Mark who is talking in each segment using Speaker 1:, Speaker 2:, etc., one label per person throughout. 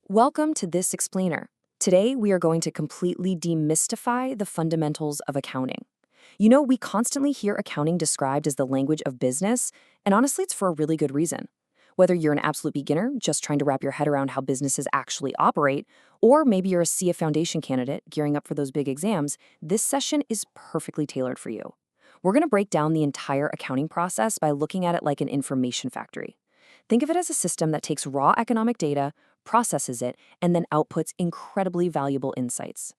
Speaker 1: Welcome to this explainer. Today, we are going to completely demystify the fundamentals of accounting. We constantly hear accounting described as the language of business, and honestly, it's for a really good reason. Whether you're an absolute beginner, just trying to wrap your head around how businesses actually operate, or maybe you're a CA Foundation candidate gearing up for those big exams, this session is perfectly tailored for you. We're going to break down the entire accounting process by looking at it like an information factory. Think of it as a system that takes raw economic data, processes it, and then outputs incredibly valuable insights.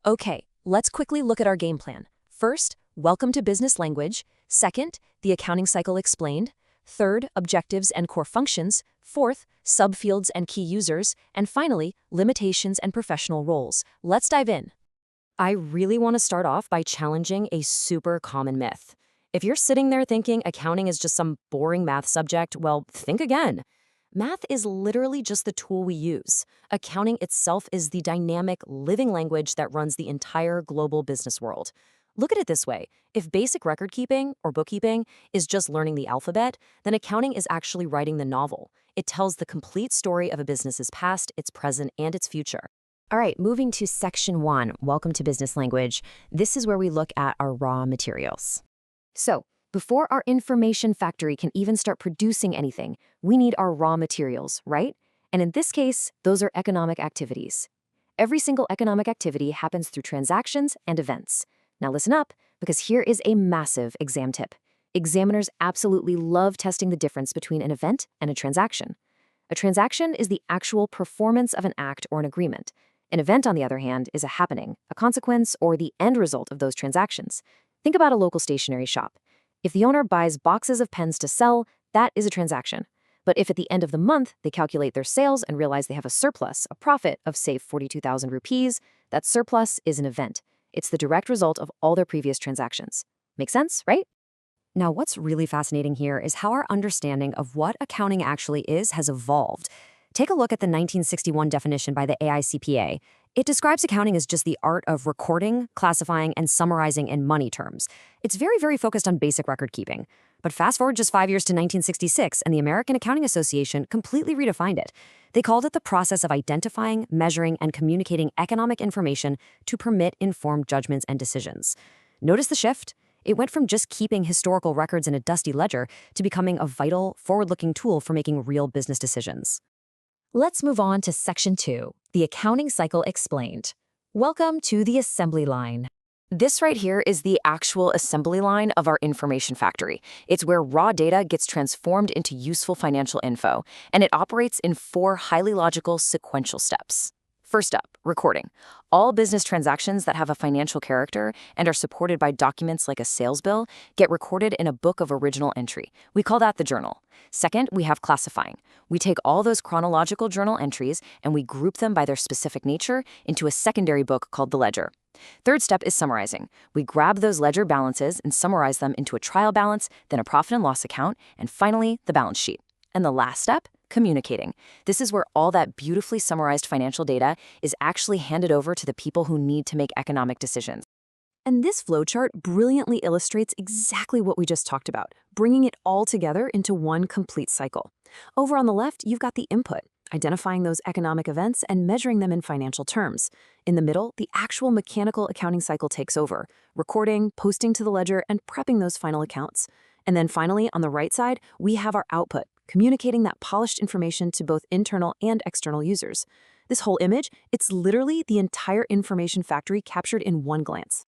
Speaker 1: Okay, let's quickly look at our game plan. First, welcome to business language. Second, the accounting cycle explained. Third, objectives and core functions. Fourth, subfields and key users. And finally, limitations and professional roles. Let's dive in. I really want to start off by challenging a super common myth. If you're sitting there thinking accounting is just some boring math subject, well, think again. Math is literally just the tool we use. Accounting itself is the dynamic, living language that runs the entire global business world. Look at it this way. If basic record keeping or bookkeeping is just learning the alphabet, then accounting is actually writing the novel. It tells the complete story of a business's past, its present, and its future. All right, moving to section 1, welcome to business language. This is where we look at our raw materials. So, before our information factory can even start producing anything, we need our raw materials, right? And in this case, those are economic activities. Every single economic activity happens through transactions and events. Now listen up, because here is a massive exam tip. Examiners absolutely love testing the difference between an event and a transaction. A transaction is the actual performance of an act or an agreement. An event, on the other hand, is a happening, a consequence, or the end result of those transactions. Think about a local stationery shop. If the owner buys boxes of pens to sell, that is a transaction. But if at the end of the month they calculate their sales and realize they have a surplus, a profit of, say, 42,000 rupees, that surplus is an event. It's the direct result of all their previous transactions. Make sense, right? Now, what's really fascinating here is how our understanding of what accounting actually is has evolved. Take a look at the 1961 definition by the AICPA. It describes accounting as just the art of recording, classifying, and summarizing in money terms. It's very focused on basic record keeping. But fast forward just 5 years to 1966, and the American Accounting Association completely redefined it. They called it the process of identifying, measuring, and communicating economic information to permit informed judgments and decisions. Notice the shift? It went from just keeping historical records in a dusty ledger to becoming a vital, forward-looking tool for making real business decisions. Let's move on to Section 2, the accounting cycle explained. Welcome to the assembly line. This right here is the actual assembly line of our information factory. It's where raw data gets transformed into useful financial info, and it operates in 4 highly logical sequential steps. First up, recording. All business transactions that have a financial character and are supported by documents like a sales bill get recorded in a book of original entry. We call that the journal. Second, we have classifying. We take all those chronological journal entries and we group them by their specific nature into a secondary book called the ledger. Third step is summarizing. We grab those ledger balances and summarize them into a trial balance, then a profit and loss account, and finally, the balance sheet. And the last step, communicating. This is where all that beautifully summarized financial data is actually handed over to the people who need to make economic decisions. And this flowchart brilliantly illustrates exactly what we just talked about, bringing it all together into one complete cycle. Over on the left, you've got the input, identifying those economic events and measuring them in financial terms. In the middle, the actual mechanical accounting cycle takes over, recording, posting to the ledger, and prepping those final accounts. And then finally, on the right side, we have our output, communicating that polished information to both internal and external users. This whole image, it's literally the entire information factory captured in one glance.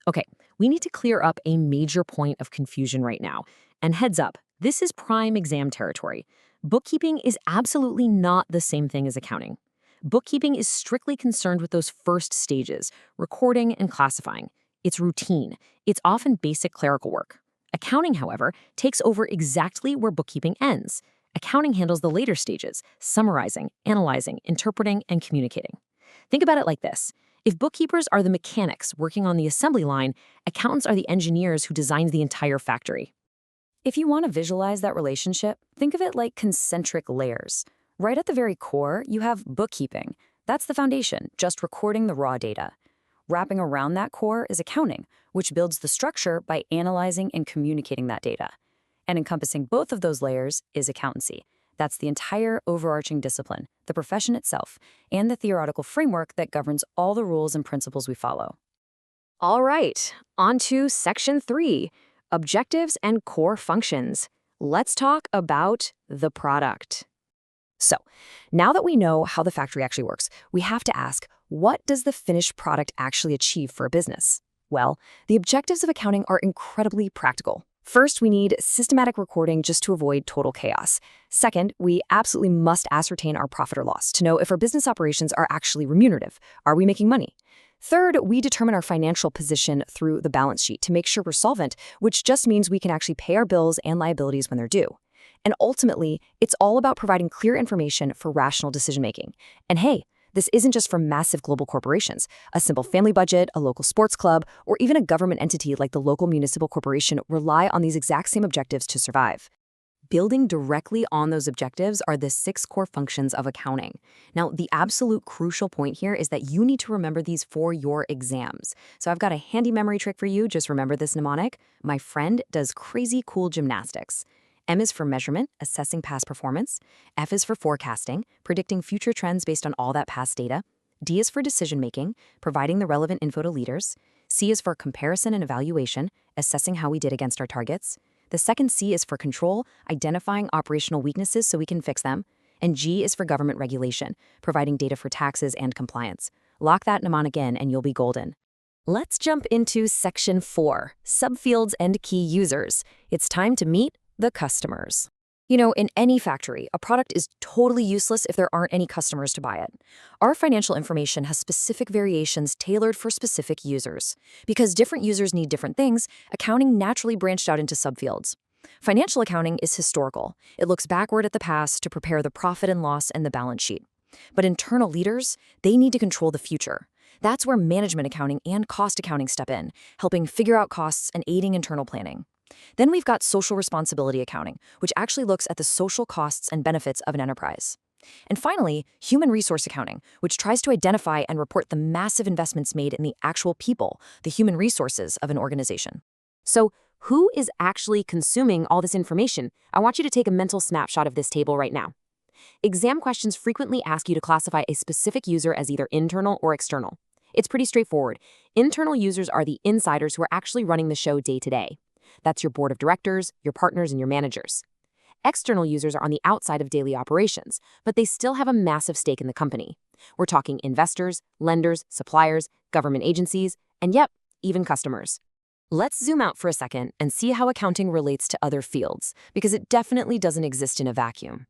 Speaker 1: Okay, we need to clear up a major point of confusion right now. And heads up, this is prime exam territory. Bookkeeping is absolutely not the same thing as accounting. Bookkeeping is strictly concerned with those first stages, recording and classifying. It's routine. It's often basic clerical work. Accounting, however, takes over exactly where bookkeeping ends. Accounting handles the later stages, summarizing, analyzing, interpreting, and communicating. Think about it like this. If bookkeepers are the mechanics working on the assembly line, accountants are the engineers who designed the entire factory. If you want to visualize that relationship, think of it like concentric layers. Right at the very core, you have bookkeeping. That's the foundation, just recording the raw data. Wrapping around that core is accounting, which builds the structure by analyzing and communicating that data. And encompassing both of those layers is accountancy. That's the entire overarching discipline, the profession itself, and the theoretical framework that governs all the rules and principles we follow. All right, on to Section 3, Objectives and Core Functions. Let's talk about the product. So, now that we know how the factory actually works, we have to ask, what does the finished product actually achieve for a business? Well, the objectives of accounting are incredibly practical. First, we need systematic recording just to avoid total chaos. Second, we absolutely must ascertain our profit or loss to know if our business operations are actually remunerative. Are we making money? Third, we determine our financial position through the balance sheet to make sure we're solvent, which just means we can actually pay our bills and liabilities when they're due. And ultimately, it's all about providing clear information for rational decision-making. And hey, this isn't just for massive global corporations. A simple family budget, a local sports club, or even a government entity like the local municipal corporation rely on these exact same objectives to survive. Building directly on those objectives are the 6 core functions of accounting. Now, the absolute crucial point here is that you need to remember these for your exams. So I've got a handy memory trick for you. Just remember this mnemonic. My friend does crazy cool gymnastics. M is for measurement, assessing past performance. F is for forecasting, predicting future trends based on all that past data. D is for decision-making, providing the relevant info to leaders. C is for comparison and evaluation, assessing how we did against our targets. The second C is for control, identifying operational weaknesses so we can fix them. And G is for government regulation, providing data for taxes and compliance. Lock that mnemonic in and you'll be golden. Let's jump into Section 4, Subfields and Key Users. It's time to meet the customers. You know, in any factory, a product is totally useless if there aren't any customers to buy it. Our financial information has specific variations tailored for specific users. Because different users need different things, accounting naturally branched out into subfields. Financial accounting is historical. It looks backward at the past to prepare the profit and loss and the balance sheet. But internal leaders, they need to control the future. That's where management accounting and cost accounting step in, helping figure out costs and aiding internal planning. Then we've got social responsibility accounting, which actually looks at the social costs and benefits of an enterprise. And finally, human resource accounting, which tries to identify and report the massive investments made in the actual people, the human resources of an organization. So, who is actually consuming all this information? I want you to take a mental snapshot of this table right now. Exam questions frequently ask you to classify a specific user as either internal or external. It's pretty straightforward. Internal users are the insiders who are actually running the show day to day. That's your board of directors, your partners, and your managers. External users are on the outside of daily operations, but they still have a massive stake in the company. We're talking investors, lenders, suppliers, government agencies, and yep, even customers. Let's zoom out for a second and see how accounting relates to other fields, because it definitely doesn't exist in a vacuum.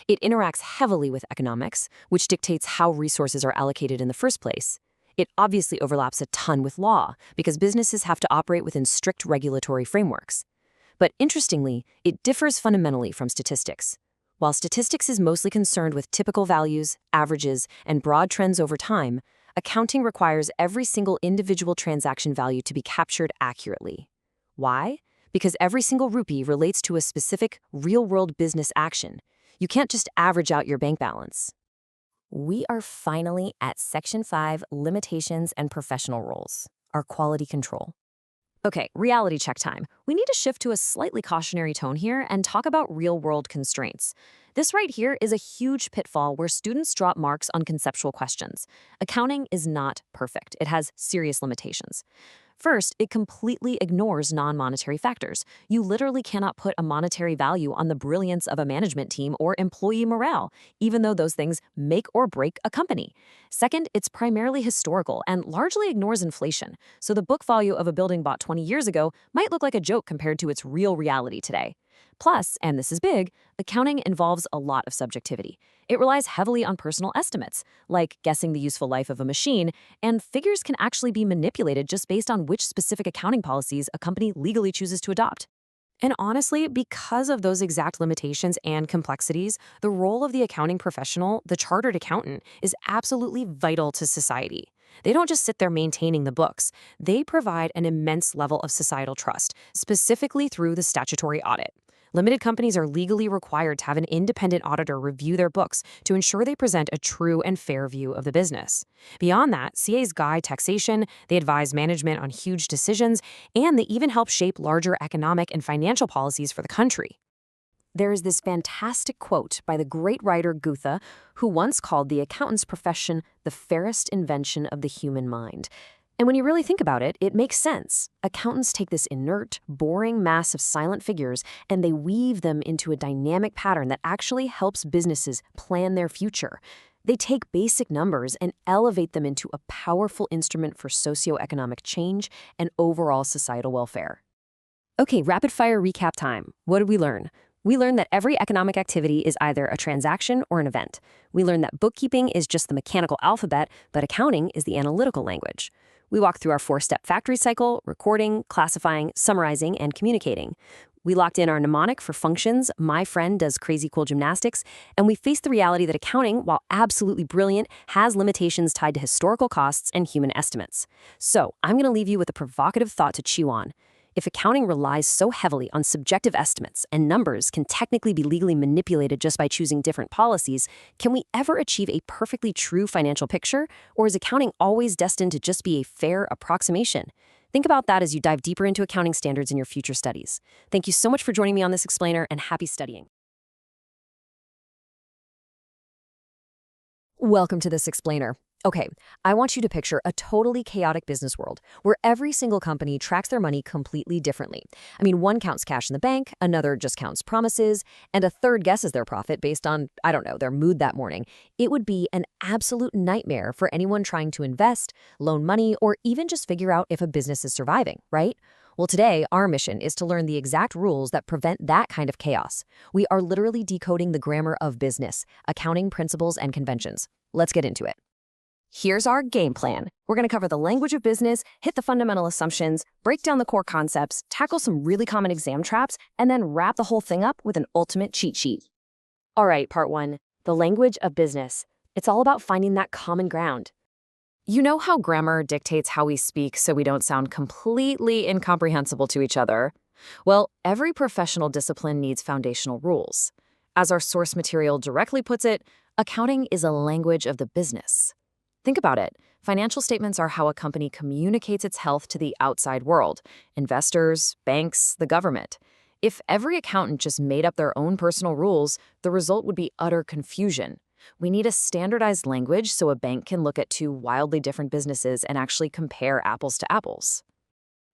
Speaker 1: It interacts heavily with economics, which dictates how resources are allocated in the first place. It obviously overlaps a ton with law, because businesses have to operate within strict regulatory frameworks. But interestingly, it differs fundamentally from statistics. While statistics is mostly concerned with typical values, averages, and broad trends over time, accounting requires every single individual transaction value to be captured accurately. Why? Because every single rupee relates to a specific, real-world business action. You can't just average out your bank balance. We are finally at Section 5, Limitations and Professional Roles, our quality control. Okay, reality check time. We need to shift to a slightly cautionary tone here and talk about real-world constraints. This right here is a huge pitfall where students drop marks on conceptual questions. Accounting is not perfect. It has serious limitations. First, it completely ignores non-monetary factors. You literally cannot put a monetary value on the brilliance of a management team or employee morale, even though those things make or break a company. Second, it's primarily historical and largely ignores inflation. So the book value of a building bought 20 years ago might look like a joke compared to its real reality today. Plus, and this is big, accounting involves a lot of subjectivity. It relies heavily on personal estimates, like guessing the useful life of a machine, and figures can actually be manipulated just based on which specific accounting policies a company legally chooses to adopt. And honestly, because of those exact limitations and complexities, the role of the accounting professional, the chartered accountant, is absolutely vital to society. They don't just sit there maintaining the books. They provide an immense level of societal trust, specifically through the statutory audit. Limited companies are legally required to have an independent auditor review their books to ensure they present a true and fair view of the business. Beyond that, CAs guide taxation, they advise management on huge decisions, and they even help shape larger economic and financial policies for the country. There is this fantastic quote by the great writer Goethe, who once called the accountant's profession the fairest invention of the human mind. And when you really think about it, it makes sense. Accountants take this inert, boring mass of silent figures and they weave them into a dynamic pattern that actually helps businesses plan their future. They take basic numbers and elevate them into a powerful instrument for socioeconomic change and overall societal welfare. Okay, rapid fire recap time. What did we learn? We learned that every economic activity is either a transaction or an event. We learned that bookkeeping is just the mechanical alphabet, but accounting is the analytical language. We walked through our 4-step factory cycle: recording, classifying, summarizing, and communicating. We locked in our mnemonic for functions: my friend does crazy cool gymnastics, and we faced the reality that accounting, while absolutely brilliant, has limitations tied to historical costs and human estimates. So, I'm going to leave you with a provocative thought to chew on. If accounting relies so heavily on subjective estimates and numbers can technically be legally manipulated just by choosing different policies, can we ever achieve a perfectly true financial picture? Or is accounting always destined to just be a fair approximation? Think about that as you dive deeper into accounting standards in your future studies. Thank you so much for joining me on this explainer, and happy studying. Welcome to this explainer. Okay, I want you to picture a totally chaotic business world where every single company tracks their money completely differently. I mean, one counts cash in the bank, another just counts promises, and a third guesses their profit based on, I don't know, their mood that morning. It would be an absolute nightmare for anyone trying to invest, loan money, or even just figure out if a business is surviving, right? Well, today, our mission is to learn the exact rules that prevent that kind of chaos. We are literally decoding the grammar of business, accounting principles and conventions. Let's get into it. Here's our game plan. We're going to cover the language of business, hit the fundamental assumptions, break down the core concepts, tackle some really common exam traps, and then wrap the whole thing up with an ultimate cheat sheet. All right, part 1, the language of business. It's all about finding that common ground. You know how grammar dictates how we speak so we don't sound completely incomprehensible to each other? Well, every professional discipline needs foundational rules. As our source material directly puts it, accounting is a language of the business. Think about it. Financial statements are how a company communicates its health to the outside world: investors, banks, the government. If every accountant just made up their own personal rules, the result would be utter confusion. We need a standardized language so a bank can look at two wildly different businesses and actually compare apples to apples.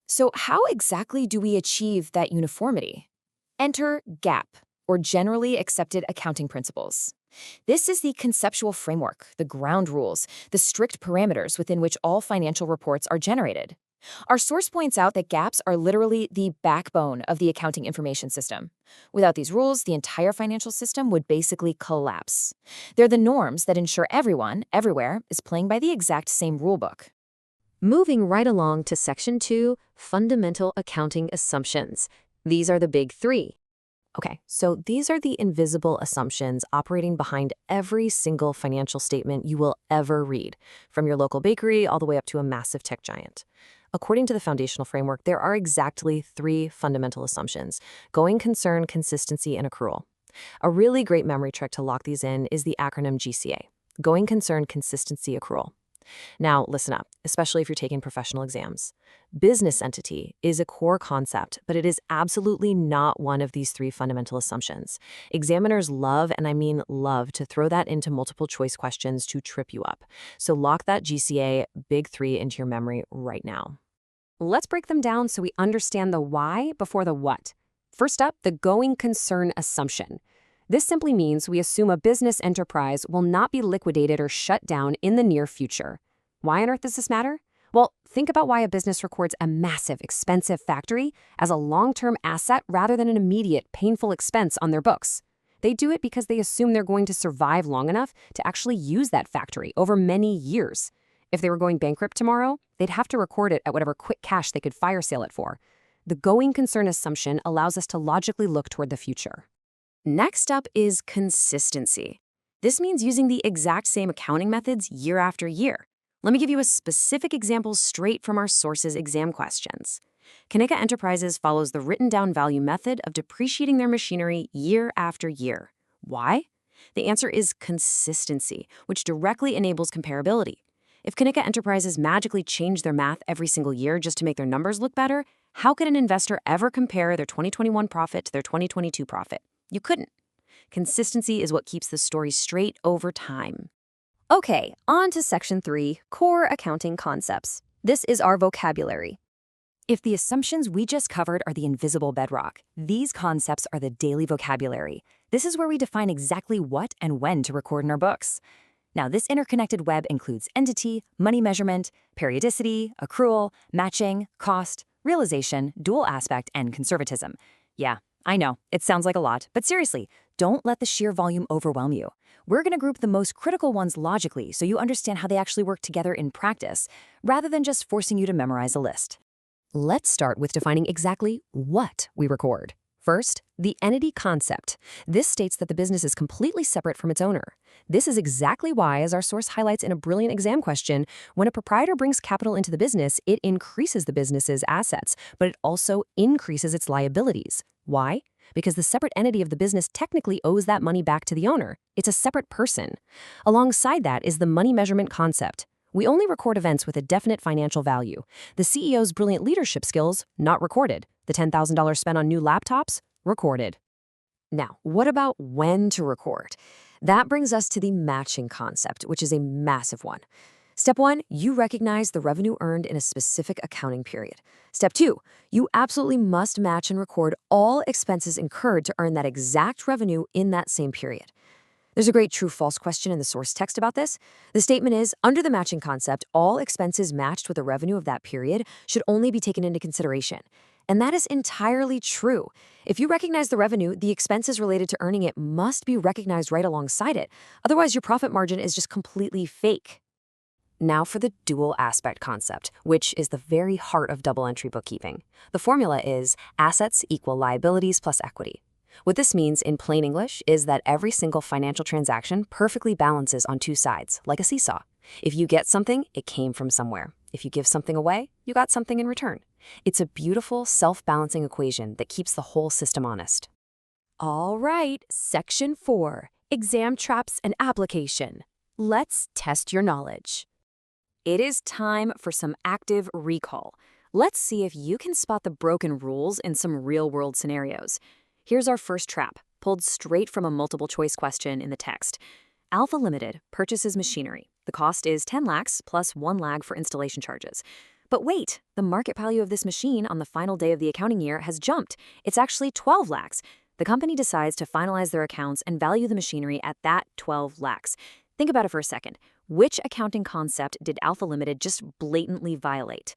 Speaker 1: So how exactly do we achieve that uniformity? Enter GAAP, or Generally Accepted Accounting Principles. This is the conceptual framework, the ground rules, the strict parameters within which all financial reports are generated. Our source points out that GAAPs are literally the backbone of the accounting information system. Without these rules, the entire financial system would basically collapse. They're the norms that ensure everyone, everywhere, is playing by the exact same rulebook. Moving right along to Section 2, Fundamental Accounting Assumptions. These are the big 3. Okay, so these are the invisible assumptions operating behind every single financial statement you will ever read, from your local bakery all the way up to a massive tech giant. According to the foundational framework, there are exactly 3 fundamental assumptions: going concern, consistency, and accrual. A really great memory trick to lock these in is the acronym GCA: going concern, consistency, accrual. Now, listen up, especially if you're taking professional exams. Business entity is a core concept, but it is absolutely not one of these 3 fundamental assumptions. Examiners love, and I mean love, to throw that into multiple choice questions to trip you up. So lock that GCA big 3 into your memory right now. Let's break them down so we understand the why before the what. First up, the going concern assumption. This simply means we assume a business enterprise will not be liquidated or shut down in the near future. Why on earth does this matter? Well, think about why a business records a massive, expensive factory as a long-term asset rather than an immediate, painful expense on their books. They do it because they assume they're going to survive long enough to actually use that factory over many years. If they were going bankrupt tomorrow, they'd have to record it at whatever quick cash they could fire sale it for. The going concern assumption allows us to logically look toward the future. Next up is consistency. This means using the exact same accounting methods year after year. Let me give you a specific example straight from our source's exam questions. Kanika Enterprises follows the written-down value method of depreciating their machinery year after year. Why? The answer is consistency, which directly enables comparability. If Kanika Enterprises magically change their math every single year just to make their numbers look better, how could an investor ever compare their 2021 profit to their 2022 profit? You couldn't. Consistency is what keeps the story straight over time. Okay, on to Section 3, Core Accounting Concepts. This is our vocabulary. If the assumptions we just covered are the invisible bedrock, these concepts are the daily vocabulary. This is where we define exactly what and when to record in our books. Now, this interconnected web includes entity, money measurement, periodicity, accrual, matching, cost, realization, dual aspect, and conservatism. Yeah, I know, it sounds like a lot, but seriously, don't let the sheer volume overwhelm you. We're going to group the most critical ones logically so you understand how they actually work together in practice, rather than just forcing you to memorize a list. Let's start with defining exactly what we record. First, the entity concept. This states that the business is completely separate from its owner. This is exactly why, as our source highlights in a brilliant exam question, when a proprietor brings capital into the business, it increases the business's assets, but it also increases its liabilities. Why? Because the separate entity of the business technically owes that money back to the owner. It's a separate person. Alongside that is the money measurement concept. We only record events with a definite financial value. The CEO's brilliant leadership skills, not recorded. The $10,000 spent on new laptops, recorded. Now, what about when to record? That brings us to the matching concept, which is a massive one. Step 1, you recognize the revenue earned in a specific accounting period. Step 2, you absolutely must match and record all expenses incurred to earn that exact revenue in that same period. There's a great true-false question in the source text about this. The statement is, under the matching concept, all expenses matched with the revenue of that period should only be taken into consideration. And that is entirely true. If you recognize the revenue, the expenses related to earning it must be recognized right alongside it. Otherwise, your profit margin is just completely fake. Now for the dual aspect concept, which is the very heart of double entry bookkeeping. The formula is assets equal liabilities plus equity. What this means in plain English is that every single financial transaction perfectly balances on two sides, like a seesaw. If you get something, it came from somewhere. If you give something away, you got something in return. It's a beautiful, self-balancing equation that keeps the whole system honest. All right, Section 4, Exam Traps and Application. Let's test your knowledge. It is time for some active recall. Let's see if you can spot the broken rules in some real-world scenarios. Here's our first trap, pulled straight from a multiple-choice question in the text. Alpha Limited purchases machinery. The cost is 10 lakhs plus 1 lakh for installation charges. But wait, the market value of this machine on the final day of the accounting year has jumped. It's actually 12 lakhs. The company decides to finalize their accounts and value the machinery at that 12 lakhs. Think about it for a second. Which accounting concept did Alpha Limited just blatantly violate?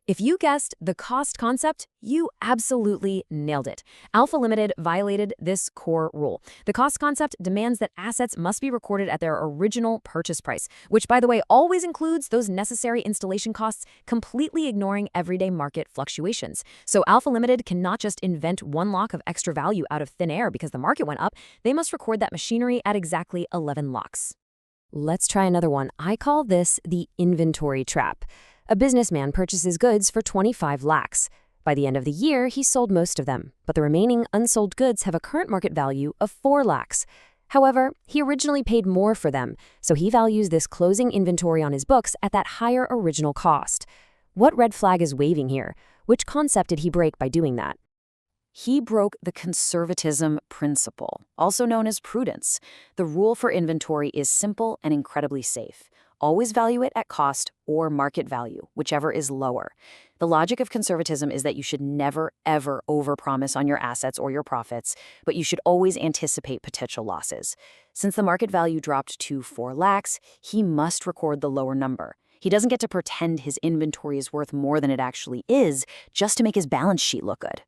Speaker 1: If you guessed the cost concept, you absolutely nailed it. Alpha Limited violated this core rule. The cost concept demands that assets must be recorded at their original purchase price, which, by the way, always includes those necessary installation costs, completely ignoring everyday market fluctuations. So Alpha Limited cannot just invent 1 lakh of extra value out of thin air because the market went up. They must record that machinery at exactly 11 lakhs. Let's try another one. I call this the inventory trap. A businessman purchases goods for 25 lakhs. By the end of the year, he sold most of them, but the remaining unsold goods have a current market value of 4 lakhs. However, he originally paid more for them, so he values this closing inventory on his books at that higher original cost. What red flag is waving here? Which concept did he break by doing that? He broke the conservatism principle, also known as prudence. The rule for inventory is simple and incredibly safe. Always value it at cost or market value, whichever is lower. The logic of conservatism is that you should never, ever overpromise on your assets or your profits, but you should always anticipate potential losses. Since the market value dropped to 4 lakhs, he must record the lower number. He doesn't get to pretend his inventory is worth more than it actually is just to make his balance sheet look good.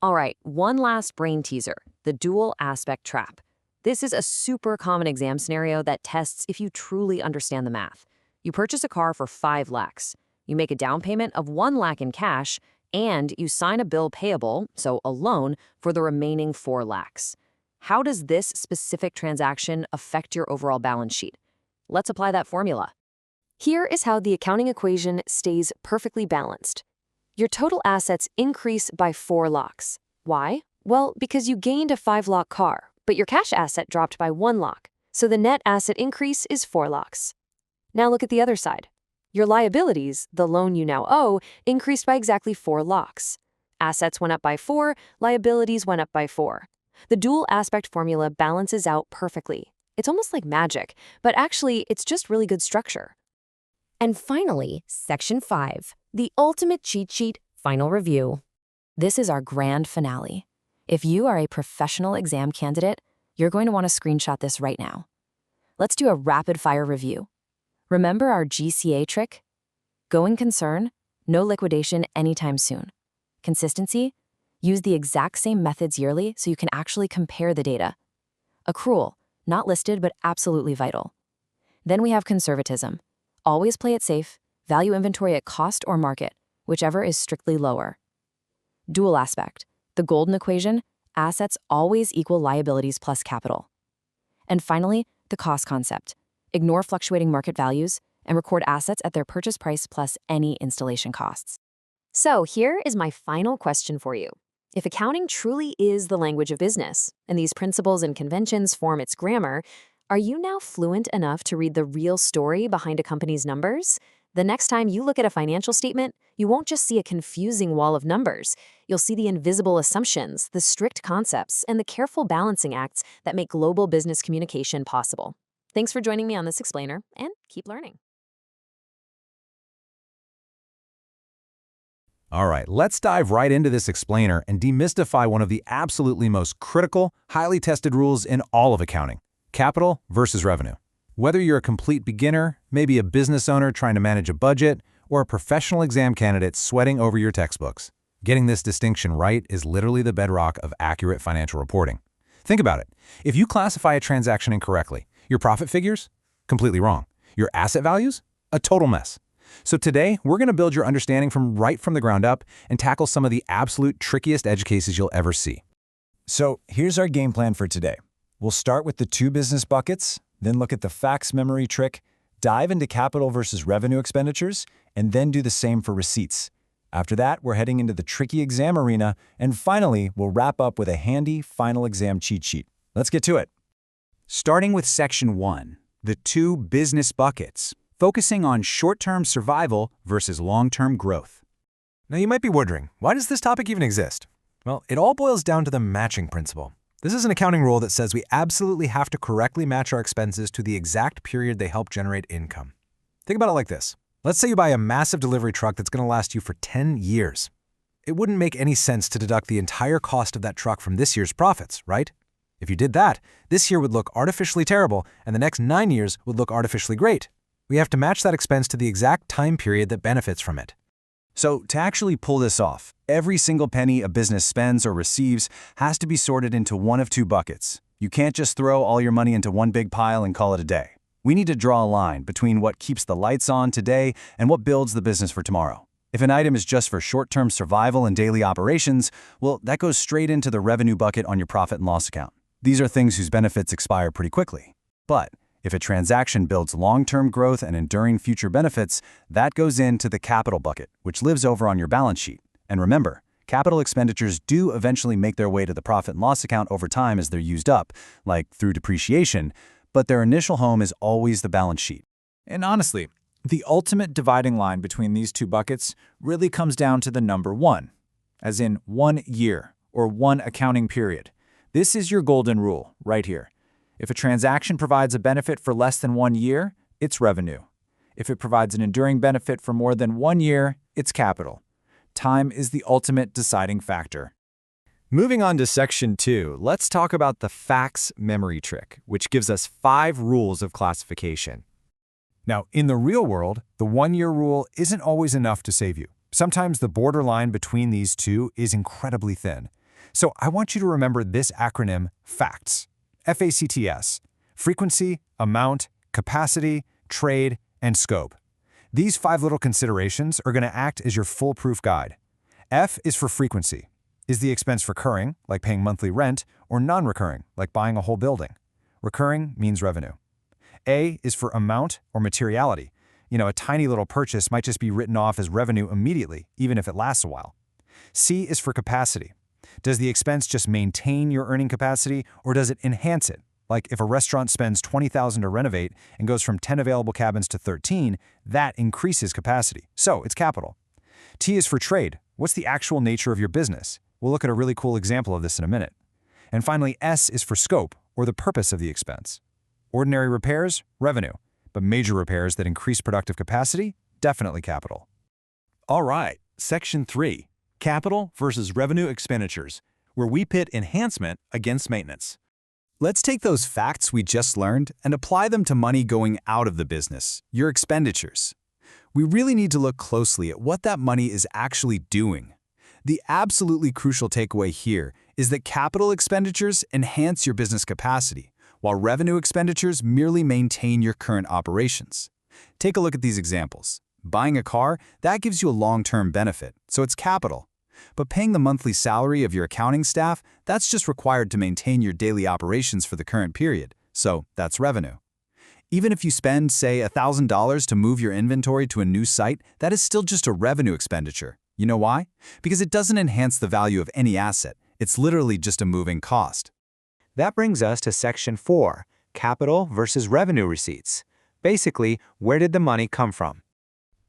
Speaker 1: All right, one last brain teaser, the dual aspect trap. This is a super common exam scenario that tests if you truly understand the math. You purchase a car for 5 lakhs. You make a down payment of 1 lakh in cash, and you sign a bill payable, so a loan, for the remaining 4 lakhs. How does this specific transaction affect your overall balance sheet? Let's apply that formula. Here is how the accounting equation stays perfectly balanced. Your total assets increase by 4 lakhs. Why? Well, because you gained a 5 lakh car, but your cash asset dropped by 1 lakh, so the net asset increase is 4 lakhs. Now look at the other side. Your liabilities, the loan you now owe, increased by exactly 4 lakhs. Assets went up by 4, liabilities went up by 4. The dual aspect formula balances out perfectly. It's almost like magic, but actually, it's just really good structure. And finally, Section 5, the ultimate cheat sheet, final review. This is our grand finale. If you are a professional exam candidate, you're going to want to screenshot this right now. Let's do a rapid-fire review. Remember our GCA trick? Going concern, no liquidation anytime soon. Consistency, use the exact same methods yearly so you can actually compare the data. Accrual, not listed but absolutely vital. Then we have conservatism. Always play it safe, value inventory at cost or market, whichever is strictly lower. Dual aspect, the golden equation, assets always equal liabilities plus capital. And finally, the cost concept. Ignore fluctuating market values and record assets at their purchase price plus any installation costs. So here is my final question for you. If accounting truly is the language of business, and these principles and conventions form its grammar, are you now fluent enough to read the real story behind a company's numbers? The next time you look at a financial statement, you won't just see a confusing wall of numbers. You'll see the invisible assumptions, the strict concepts, and the careful balancing acts that make global business communication possible. Thanks for joining me on this explainer, and keep learning.
Speaker 2: All right, let's dive right into this explainer and demystify one of the absolutely most critical, highly tested rules in all of accounting: capital versus revenue. Whether you're a complete beginner, maybe a business owner trying to manage a budget, or a professional exam candidate sweating over your textbooks, getting this distinction right is literally the bedrock of accurate financial reporting. Think about it. If you classify a transaction incorrectly, your profit figures? Completely wrong. Your asset values? A total mess. So today, we're going to build your understanding from the ground up and tackle some of the absolute trickiest edge cases you'll ever see.
Speaker 3: So here's our game plan for today. We'll start with the two business buckets, then look at the facts memory trick, dive into capital versus revenue expenditures, and then do the same for receipts. After that, we're heading into the tricky exam arena, and finally, we'll wrap up with a handy final exam cheat sheet. Let's get to it.
Speaker 4: Starting with Section 1, the two business buckets, focusing on short-term survival versus long-term growth.
Speaker 5: Now you might be wondering, why does this topic even exist? Well, it all boils down to the matching principle. This is an accounting rule that says we absolutely have to correctly match our expenses to the exact period they help generate income. Think about it like this. Let's say you buy a massive delivery truck that's going to last you for 10 years. It wouldn't make any sense to deduct the entire cost of that truck from this year's profits, right? If you did that, this year would look artificially terrible, and the next 9 years would look artificially great. We have to match that expense to the exact time period that benefits from it.
Speaker 3: So to actually pull this off, every single penny a business spends or receives has to be sorted into one of two buckets. You can't just throw all your money into one big pile and call it a day. We need to draw a line between what keeps the lights on today and what builds the business for tomorrow. If an item is just for short-term survival and daily operations, well, that goes straight into the revenue bucket on your profit and loss account. These are things whose benefits expire pretty quickly. But if a transaction builds long-term growth and enduring future benefits, that goes into the capital bucket, which lives over on your balance sheet. And remember, capital expenditures do eventually make their way to the profit and loss account over time as they're used up, like through depreciation, but their initial home is always the balance sheet.
Speaker 6: And honestly, the ultimate dividing line between these two buckets really comes down to the number 1, as in 1 year or 1 accounting period. This is your golden rule right here. If a transaction provides a benefit for less than 1 year, it's revenue. If it provides an enduring benefit for more than 1 year, it's capital. Time is the ultimate deciding factor.
Speaker 5: Moving on to Section 2, let's talk about the facts memory trick, which gives us 5 rules of classification. Now, in the real world, the 1-year rule isn't always enough to save you. Sometimes the borderline between these two is incredibly thin. So I want you to remember this acronym, FACTS. FACTS, frequency, amount, capacity, trade, and scope. These 5 little considerations are going to act as your foolproof guide. F is for frequency. Is the expense recurring, like paying monthly rent, or non-recurring, like buying a whole building? Recurring means revenue. A is for amount or materiality. A tiny little purchase might just be written off as revenue immediately, even if it lasts a while. C is for capacity. Does the expense just maintain your earning capacity, or does it enhance it? Like if a restaurant spends $20,000 to renovate and goes from 10 available cabins to 13, that increases capacity. So it's capital. T is for trade. What's the actual nature of your business? We'll look at a really cool example of this in a minute. And finally, S is for scope, or the purpose of the expense. Ordinary repairs, revenue. But major repairs that increase productive capacity, definitely capital.
Speaker 2: All right, Section 3, Capital versus Revenue Expenditures, where we pit enhancement against maintenance.
Speaker 3: Let's take those facts we just learned and apply them to money going out of the business, your expenditures. We really need to look closely at what that money is actually doing. The absolutely crucial takeaway here is that capital expenditures enhance your business capacity, while revenue expenditures merely maintain your current operations. Take a look at these examples. Buying a car, that gives you a long-term benefit, so it's capital. But paying the monthly salary of your accounting staff, that's just required to maintain your daily operations for the current period, so that's revenue. Even if you spend, say, $1,000 to move your inventory to a new site, that is still just a revenue expenditure. You know why? Because it doesn't enhance the value of any asset. It's literally just a moving cost.
Speaker 4: That brings us to Section 4, Capital versus Revenue Receipts. Basically, where did the money come from?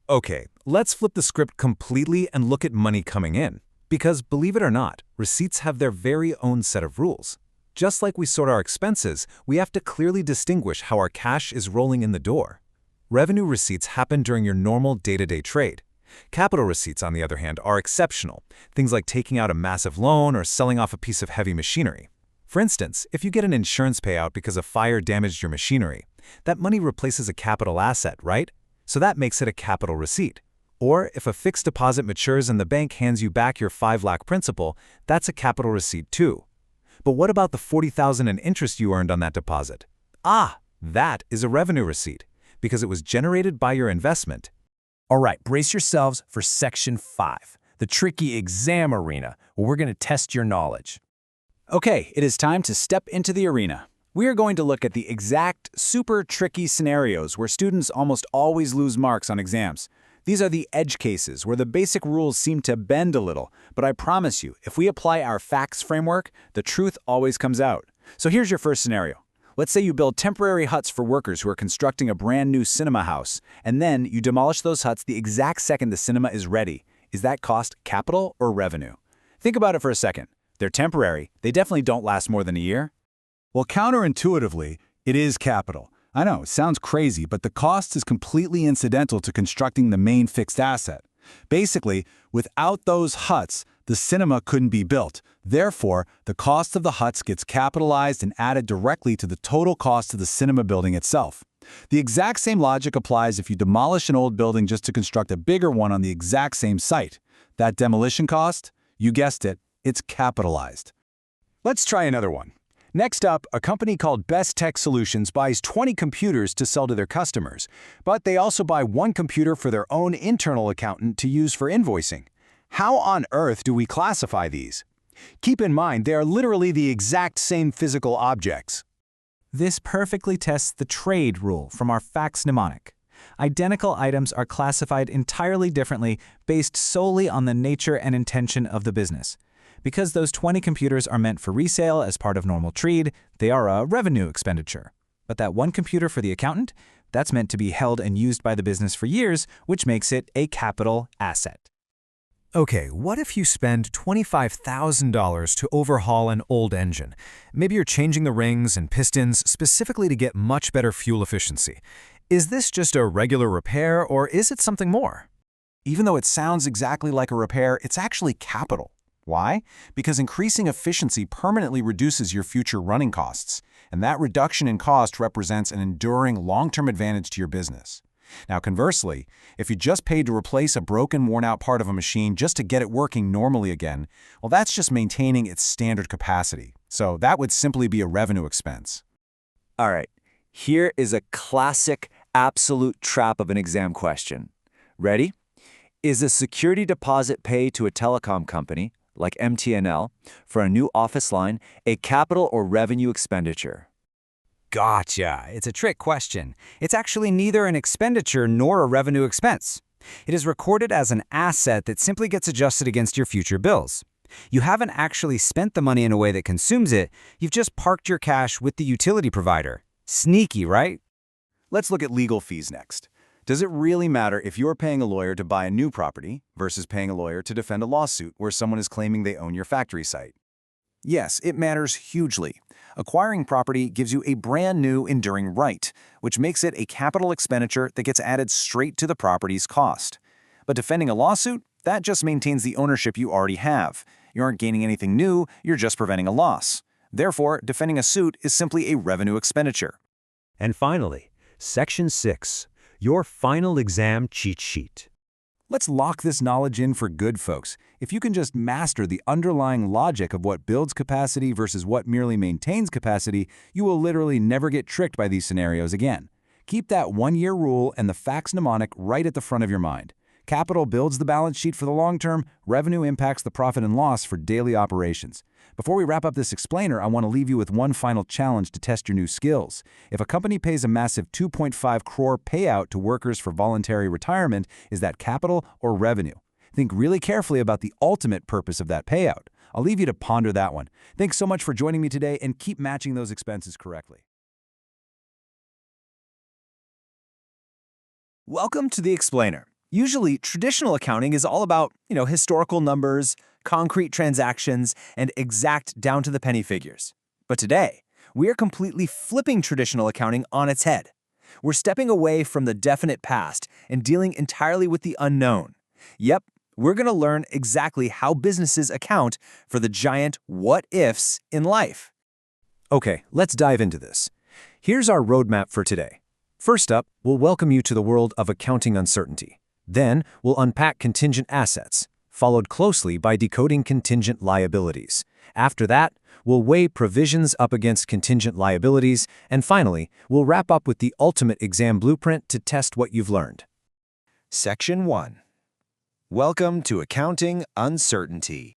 Speaker 2: Okay, let's flip the script completely and look at money coming in. Because, believe it or not, receipts have their very own set of rules. Just like we sort our expenses, we have to clearly distinguish how our cash is rolling in the door. Revenue receipts happen during your normal day-to-day trade. Capital receipts, on the other hand, are exceptional, things like taking out a massive loan or selling off a piece of heavy machinery. For instance, if you get an insurance payout because a fire damaged your machinery, that money replaces a capital asset, right? So that makes it a capital receipt. Or if a fixed deposit matures and the bank hands you back your 5 lakh principal, that's a capital receipt too. But what about the $40,000 in interest you earned on that deposit? That is a revenue receipt, because it was generated by your investment.
Speaker 7: All right, brace yourselves for Section 5, the tricky exam arena, where we're going to test your knowledge.
Speaker 6: Okay, it is time to step into the arena. We are going to look at the exact super tricky scenarios where students almost always lose marks on exams. These are the edge cases where the basic rules seem to bend a little, but I promise you, if we apply our facts framework, the truth always comes out. So here's your first scenario. Let's say you build temporary huts for workers who are constructing a brand new cinema house, and then you demolish those huts the exact second the cinema is ready. Is that cost capital or revenue? Think about it for a second. They're temporary. They definitely don't last more than a year.
Speaker 3: Well, counterintuitively, it is capital. I know, it sounds crazy, but the cost is completely incidental to constructing the main fixed asset. Basically, without those huts, the cinema couldn't be built. Therefore, the cost of the huts gets capitalized and added directly to the total cost of the cinema building itself. The exact same logic applies if you demolish an old building just to construct a bigger one on the exact same site. That demolition cost, you guessed it, it's capitalized.
Speaker 5: Let's try another one. Next up, a company called Best Tech Solutions buys 20 computers to sell to their customers, but they also buy 1 computer for their own internal accountant to use for invoicing. How on earth do we classify these? Keep in mind, they are literally the exact same physical objects.
Speaker 6: This perfectly tests the trade rule from our facts mnemonic. Identical items are classified entirely differently based solely on the nature and intention of the business. Because those 20 computers are meant for resale as part of normal trade, they are a revenue expenditure. But that 1 computer for the accountant, that's meant to be held and used by the business for years, which makes it a capital asset.
Speaker 2: Okay, what if you spend $25,000 to overhaul an old engine? Maybe you're changing the rings and pistons specifically to get much better fuel efficiency. Is this just a regular repair, or is it something more?
Speaker 3: Even though it sounds exactly like a repair, it's actually capital. Why? Because increasing efficiency permanently reduces your future running costs, and that reduction in cost represents an enduring long-term advantage to your business. Now, conversely, if you just paid to replace a broken, worn-out part of a machine just to get it working normally again, well, that's just maintaining its standard capacity. So that would simply be a revenue expense.
Speaker 8: All right, here is a classic absolute trap of an exam question. Ready? Is a security deposit paid to a telecom company, like MTNL, for a new office line, a capital or revenue expenditure?
Speaker 4: Gotcha. It's a trick question. It's actually neither an expenditure nor a revenue expense. It is recorded as an asset that simply gets adjusted against your future bills. You haven't actually spent the money in a way that consumes it. You've just parked your cash with the utility provider. Sneaky, right?
Speaker 3: Let's look at legal fees next. Does it really matter if you're paying a lawyer to buy a new property versus paying a lawyer to defend a lawsuit where someone is claiming they own your factory site? Yes, it matters hugely. Acquiring property gives you a brand new enduring right, which makes it a capital expenditure that gets added straight to the property's cost. But defending a lawsuit, that just maintains the ownership you already have. You aren't gaining anything new, you're just preventing a loss. Therefore, defending a suit is simply a revenue expenditure.
Speaker 9: And finally, Section 6, your final exam cheat sheet.
Speaker 2: Let's lock this knowledge in for good, folks. If you can just master the underlying logic of what builds capacity versus what merely maintains capacity, you will literally never get tricked by these scenarios again. Keep that one-year rule and the facts mnemonic right at the front of your mind. Capital builds the balance sheet for the long term, revenue impacts the profit and loss for daily operations. Before we wrap up this explainer, I want to leave you with one final challenge to test your new skills. If a company pays a massive 2.5 crore payout to workers for voluntary retirement, is that capital or revenue? Think really carefully about the ultimate purpose of that payout. I'll leave you to ponder that one. Thanks so much for joining me today, and keep matching those expenses correctly.
Speaker 3: Welcome to the explainer. Usually, traditional accounting is all about, historical numbers, concrete transactions, and exact down-to-the-penny figures. But today, we are completely flipping traditional accounting on its head. We're stepping away from the definite past and dealing entirely with the unknown. Yep, we're going to learn exactly how businesses account for the giant what-ifs in life.
Speaker 5: Okay, let's dive into this. Here's our roadmap for today. First up, we'll welcome you to the world of accounting uncertainty. Then, we'll unpack contingent assets, followed closely by decoding contingent liabilities. After that, we'll weigh provisions up against contingent liabilities, and finally, we'll wrap up with the ultimate exam blueprint to test what you've learned.
Speaker 3: Section 1. Welcome to Accounting Uncertainty.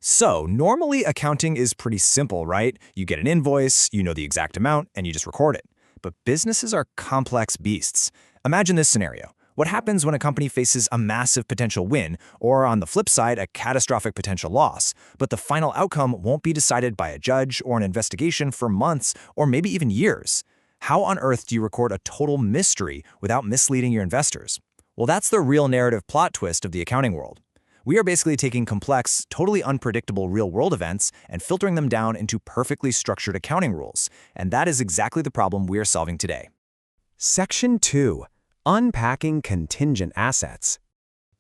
Speaker 4: So, normally accounting is pretty simple, right? You get an invoice, you know the exact amount, and you just record it. But businesses are complex beasts. Imagine this scenario. What happens when a company faces a massive potential win, or on the flip side, a catastrophic potential loss, but the final outcome won't be decided by a judge or an investigation for months or maybe even years? How on earth do you record a total mystery without misleading your investors? Well, that's the real narrative plot twist of the accounting world. We are basically taking complex, totally unpredictable real-world events and filtering them down into perfectly structured accounting rules, and that is exactly the problem we are solving today.
Speaker 9: Section 2. Unpacking contingent assets.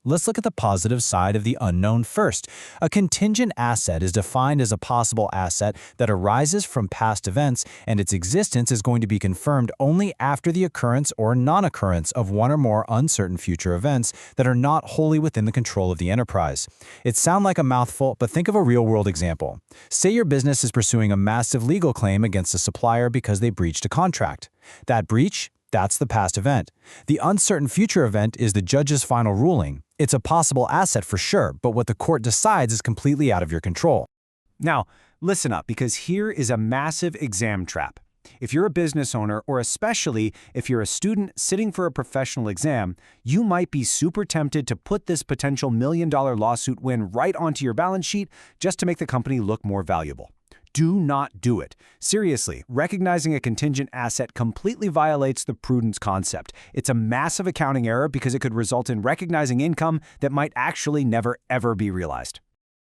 Speaker 6: Let's look at the positive side of the unknown first. A contingent asset is defined as a possible asset that arises from past events, and its existence is going to be confirmed only after the occurrence or non-occurrence of one or more uncertain future events that are not wholly within the control of the enterprise. It sounds like a mouthful, but think of a real-world example. Say your business is pursuing a massive legal claim against a supplier because they breached a contract. That breach? That's the past event. The uncertain future event is the judge's final ruling. It's a possible asset for sure, but what the court decides is completely out of your control.
Speaker 5: Now, listen up, because here is a massive exam trap. If you're a business owner, or especially if you're a student sitting for a professional exam, you might be super tempted to put this potential million-dollar lawsuit win right onto your balance sheet just to make the company look more valuable. Do not do it. Seriously, recognizing a contingent asset completely violates the prudence concept. It's a massive accounting error because it could result in recognizing income that might actually never ever be realized.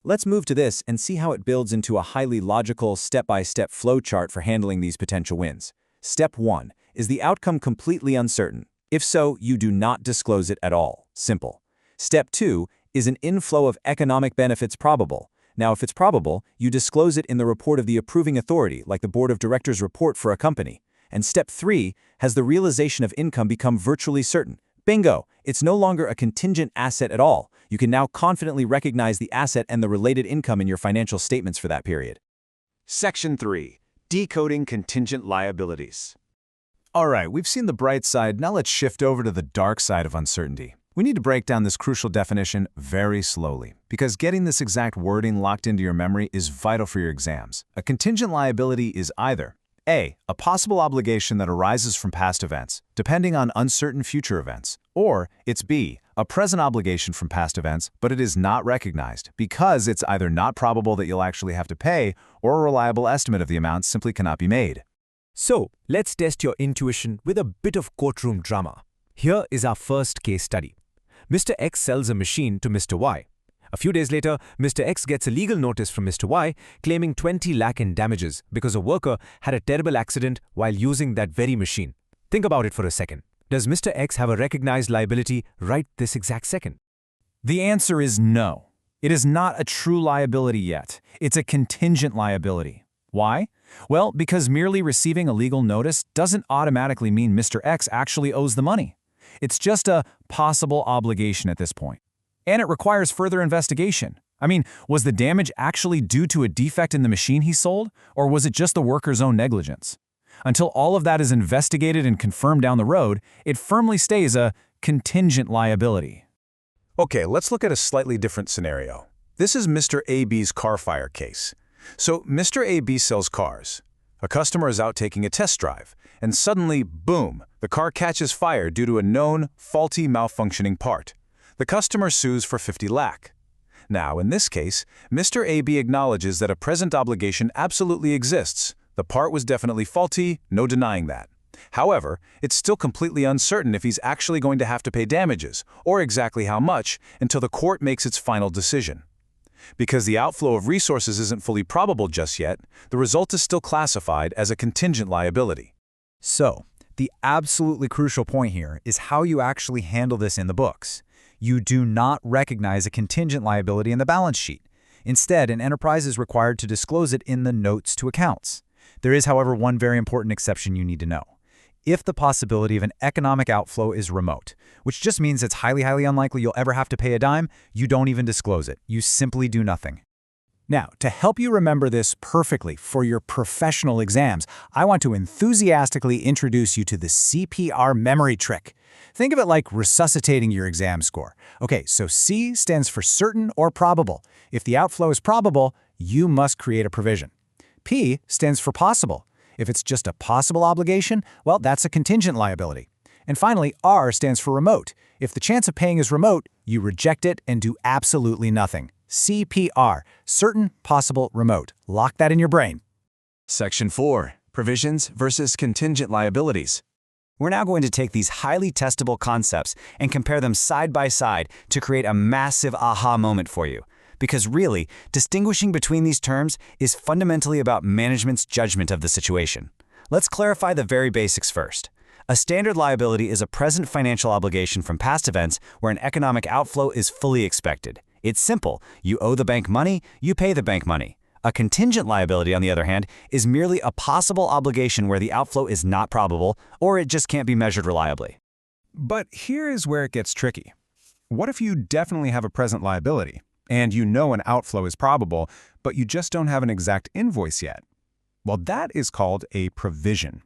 Speaker 3: Let's move to this and see how it builds into a highly logical step-by-step flowchart for handling these potential wins. Step 1. Is the outcome completely uncertain? If so, you do not disclose it at all. Simple. Step 2. Is an inflow of economic benefits probable? Now, if it's probable, you disclose it in the report of the approving authority, like the board of directors report for a company. And step 3, has the realization of income become virtually certain? Bingo! It's no longer a contingent asset at all. You can now confidently recognize the asset and the related income in your financial statements for that period.
Speaker 2: Section 3. Decoding contingent liabilities. All right, we've seen the bright side. Now let's shift over to the dark side of uncertainty. We need to break down this crucial definition very slowly, because getting this exact wording locked into your memory is vital for your exams. A contingent liability is either A. A possible obligation that arises from past events, depending on uncertain future events, or it's B. A present obligation from past events, but it is not recognized because it's either not probable that you'll actually have to pay, or a reliable estimate of the amount simply cannot be made.
Speaker 9: So, let's test your intuition with a bit of courtroom drama. Here is our first case study. Mr. X sells a machine to Mr. Y.
Speaker 7: A few days later, Mr. X gets a legal notice from Mr. Y claiming 20 lakh in damages because a worker had a terrible accident while using that very machine. Think about it for a second. Does Mr. X have a recognized liability right this exact second?
Speaker 6: The answer is no. It is not a true liability yet. It's a contingent liability. Why? Well, because merely receiving a legal notice doesn't automatically mean Mr. X actually owes the money. It's just a possible obligation at this point. And it requires further investigation. I mean, was the damage actually due to a defect in the machine he sold, or was it just the worker's own negligence? Until all of that is investigated and confirmed down the road, it firmly stays a contingent liability.
Speaker 2: Okay, let's look at a slightly different scenario. This is Mr. AB's car fire case. So Mr. AB sells cars. A customer is out taking a test drive, and suddenly, boom, the car catches fire due to a known, faulty, malfunctioning part. The customer sues for 50 lakh. Now, in this case, Mr. AB acknowledges that a present obligation absolutely exists. The part was definitely faulty, no denying that. However, it's still completely uncertain if he's actually going to have to pay damages, or exactly how much, until the court makes its final decision. Because the outflow of resources isn't fully probable just yet, the result is still classified as a contingent liability.
Speaker 3: So, the absolutely crucial point here is how you actually handle this in the books. You do not recognize a contingent liability in the balance sheet. Instead, an enterprise is required to disclose it in the notes to accounts. There is, however, one very important exception you need to know. If the possibility of an economic outflow is remote, which just means it's highly unlikely you'll ever have to pay a dime, you don't even disclose it. You simply do nothing. Now, to help you remember this perfectly for your professional exams, I want to enthusiastically introduce you to the CPR memory trick. Think of it like resuscitating your exam score. Okay, so C stands for certain or probable. If the outflow is probable, you must create a provision. P stands for possible. If it's just a possible obligation, well, that's a contingent liability. And finally, R stands for remote. If the chance of paying is remote, you reject it and do absolutely nothing. CPR, certain, possible, remote. Lock that in your brain.
Speaker 5: Section 4. Provisions versus contingent liabilities.
Speaker 4: We're now going to take these highly testable concepts and compare them side by side to create a massive aha moment for you. Because really, distinguishing between these terms is fundamentally about management's judgment of the situation. Let's clarify the very basics first. A standard liability is a present financial obligation from past events where an economic outflow is fully expected. It's simple. You owe the bank money, you pay the bank money. A contingent liability, on the other hand, is merely a possible obligation where the outflow is not probable or it just can't be measured reliably.
Speaker 2: But here is where it gets tricky. What if you definitely have a present liability, and you know an outflow is probable, but you just don't have an exact invoice yet? Well, that is called a provision.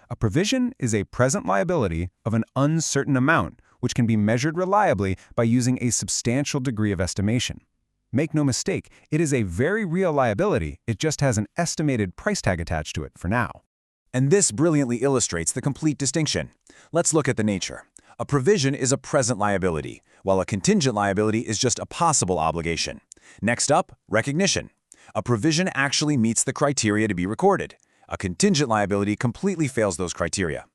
Speaker 2: A provision is a present liability of an uncertain amount, which can be measured reliably by using a substantial degree of estimation. Make no mistake, it is a very real liability, it just has an estimated price tag attached to it for now.
Speaker 3: And this brilliantly illustrates the complete distinction. Let's look at the nature. A provision is a present liability, while a contingent liability is just a possible obligation. Next up, recognition. A provision actually meets the criteria to be recorded. A contingent liability completely fails those criteria.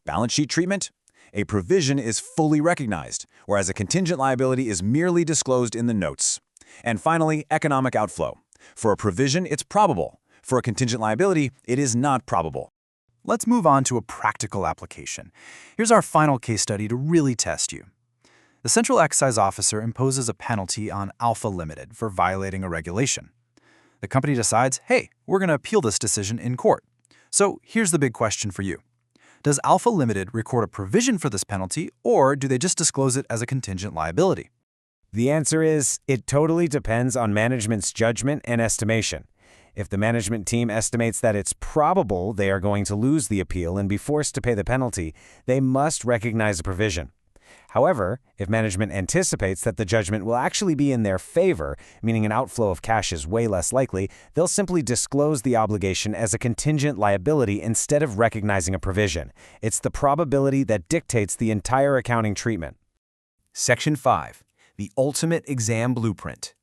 Speaker 3: Balance sheet treatment. A provision is fully recognized, whereas a contingent liability is merely disclosed in the notes. And finally, economic outflow. For a provision, it's probable. For a contingent liability, it is not probable.
Speaker 6: Let's move on to a practical application. Here's our final case study to really test you. The Central Excise Officer imposes a penalty on Alpha Limited for violating a regulation. The company decides, hey, we're going to appeal this decision in court. So here's the big question for you. Does Alpha Limited record a provision for this penalty, or do they just disclose it as a contingent liability?
Speaker 7: The answer is, it totally depends on management's judgment and estimation. If the management team estimates that it's probable they are going to lose the appeal and be forced to pay the penalty, they must recognize a provision. However, if management anticipates that the judgment will actually be in their favor, meaning an outflow of cash is way less likely, they'll simply disclose the obligation as a contingent liability instead of recognizing a provision. It's the probability that dictates the entire accounting treatment.
Speaker 5: Section 5. The Ultimate Exam Blueprint.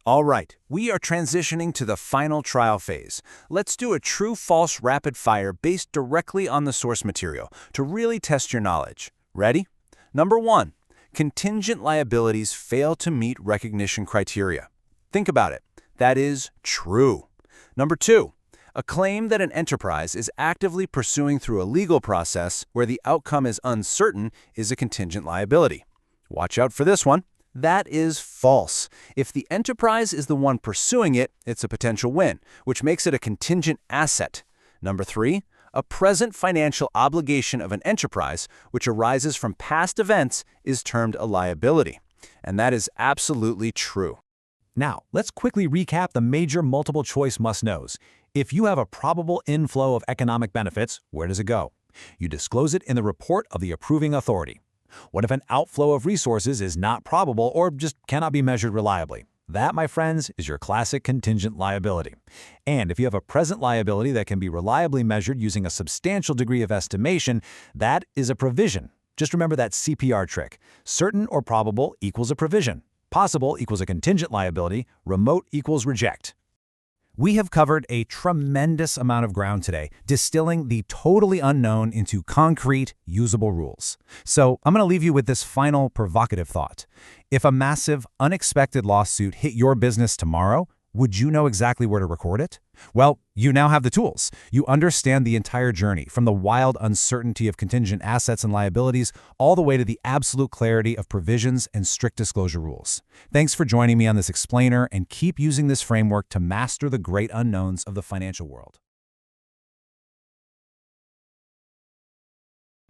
Speaker 5: All right, we are transitioning to the final trial phase. Let's do a true-false rapid fire based directly on the source material to really test your knowledge. Ready? Number 1.
Speaker 2: contingent liabilities fail to meet recognition criteria. Think about it. That is true. Number 2, a claim that an enterprise is actively pursuing through a legal process where the outcome is uncertain is a contingent liability. Watch out for this one. That is false. If the enterprise is the one pursuing it, it's a potential win, which makes it a contingent asset. Number 3, a present financial obligation of an enterprise, which arises from past events, is termed a liability. And that is absolutely true.
Speaker 5: Now, let's quickly recap the major multiple-choice must-knows. If you have a probable inflow of economic benefits, where does it go? You disclose it in the report of the approving authority. What if an outflow of resources is not probable or just cannot be measured reliably? That, my friends, is your classic contingent liability. And if you have a present liability that can be reliably measured using a substantial degree of estimation, that is a provision. Just remember that CPR trick. Certain or probable equals a provision. Possible equals a contingent liability. Remote equals reject. We have covered a tremendous amount of ground today, distilling the totally unknown into concrete, usable rules. So I'm going to leave you with this final provocative thought. If a massive, unexpected lawsuit hit your business tomorrow, would you know exactly where to record it? Well, you now have the tools. You understand the entire journey, from the wild uncertainty of contingent assets and liabilities, all the way to the absolute clarity of provisions and strict disclosure rules. Thanks for joining me on this explainer, and keep using this framework to master the great unknowns of the financial world.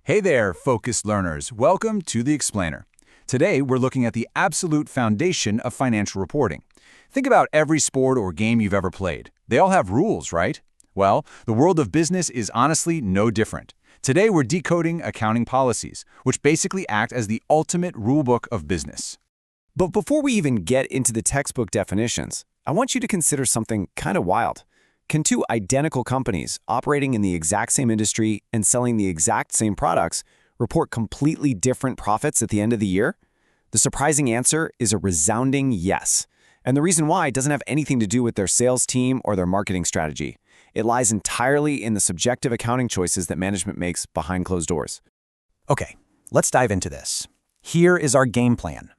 Speaker 2: Hey there, focused learners. Welcome to the Explainer. Today, we're looking at the absolute foundation of financial reporting. Think about every sport or game you've ever played. They all have rules, right? Well, the world of business is honestly no different. Today, we're decoding accounting policies, which basically act as the ultimate rulebook of business.
Speaker 7: But before we even get into the textbook definitions, I want you to consider something kind of wild. Can two identical companies operating in the exact same industry and selling the exact same products report completely different profits at the end of the year? The surprising answer is a resounding yes. And the reason why doesn't have anything to do with their sales team or their marketing strategy. It lies entirely in the subjective accounting choices that management makes behind closed doors.
Speaker 6: Okay, let's dive into this. Here is our game plan.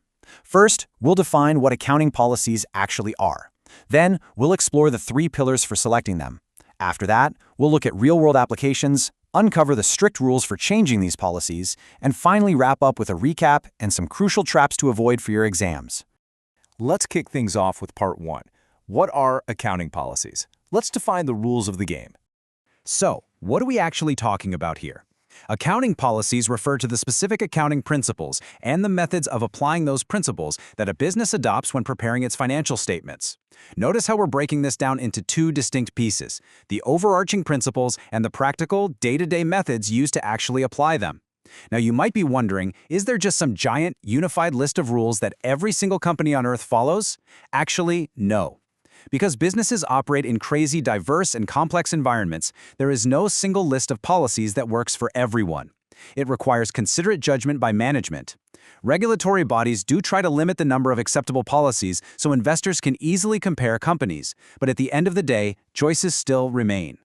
Speaker 6: First, we'll define what accounting policies actually are. Then, we'll explore the 3 pillars for selecting them. After that, we'll look at real-world applications, uncover the strict rules for changing these policies, and finally wrap up with a recap and some crucial traps to avoid for your exams.
Speaker 5: Let's kick things off with part 1. What are accounting policies? Let's define the rules of the game. So, what are we actually talking about here? Accounting policies refer to the specific accounting principles and the methods of applying those principles that a business adopts when preparing its financial statements. Notice how we're breaking this down into 2 distinct pieces: the overarching principles and the practical, day-to-day methods used to actually apply them. Now, you might be wondering, is there just some giant, unified list of rules that every single company on Earth follows? Actually, no. Because businesses operate in crazy, diverse, and complex environments, there is no single list of policies that works for everyone. It requires considerate judgment by management. Regulatory bodies do try to limit the number of acceptable policies so investors can easily compare companies, but at the end of the day, choices still remain.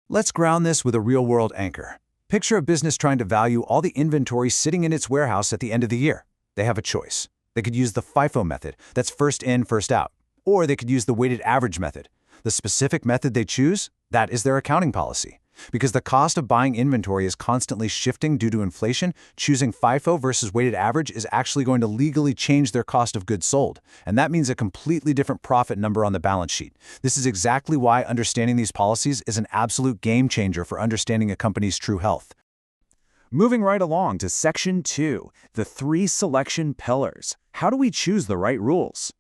Speaker 6: Let's ground this with a real-world anchor. Picture a business trying to value all the inventory sitting in its warehouse at the end of the year. They have a choice. They could use the FIFO method, that's first in, first out. Or they could use the weighted average method. The specific method they choose, that is their accounting policy. Because the cost of buying inventory is constantly shifting due to inflation, choosing FIFO versus weighted average is actually going to legally change their cost of goods sold. And that means a completely different profit number on the balance sheet. This is exactly why understanding these policies is an absolute game changer for understanding a company's true health.
Speaker 5: Moving right along to Section 2, the 3 selection pillars. How do we choose the right rules?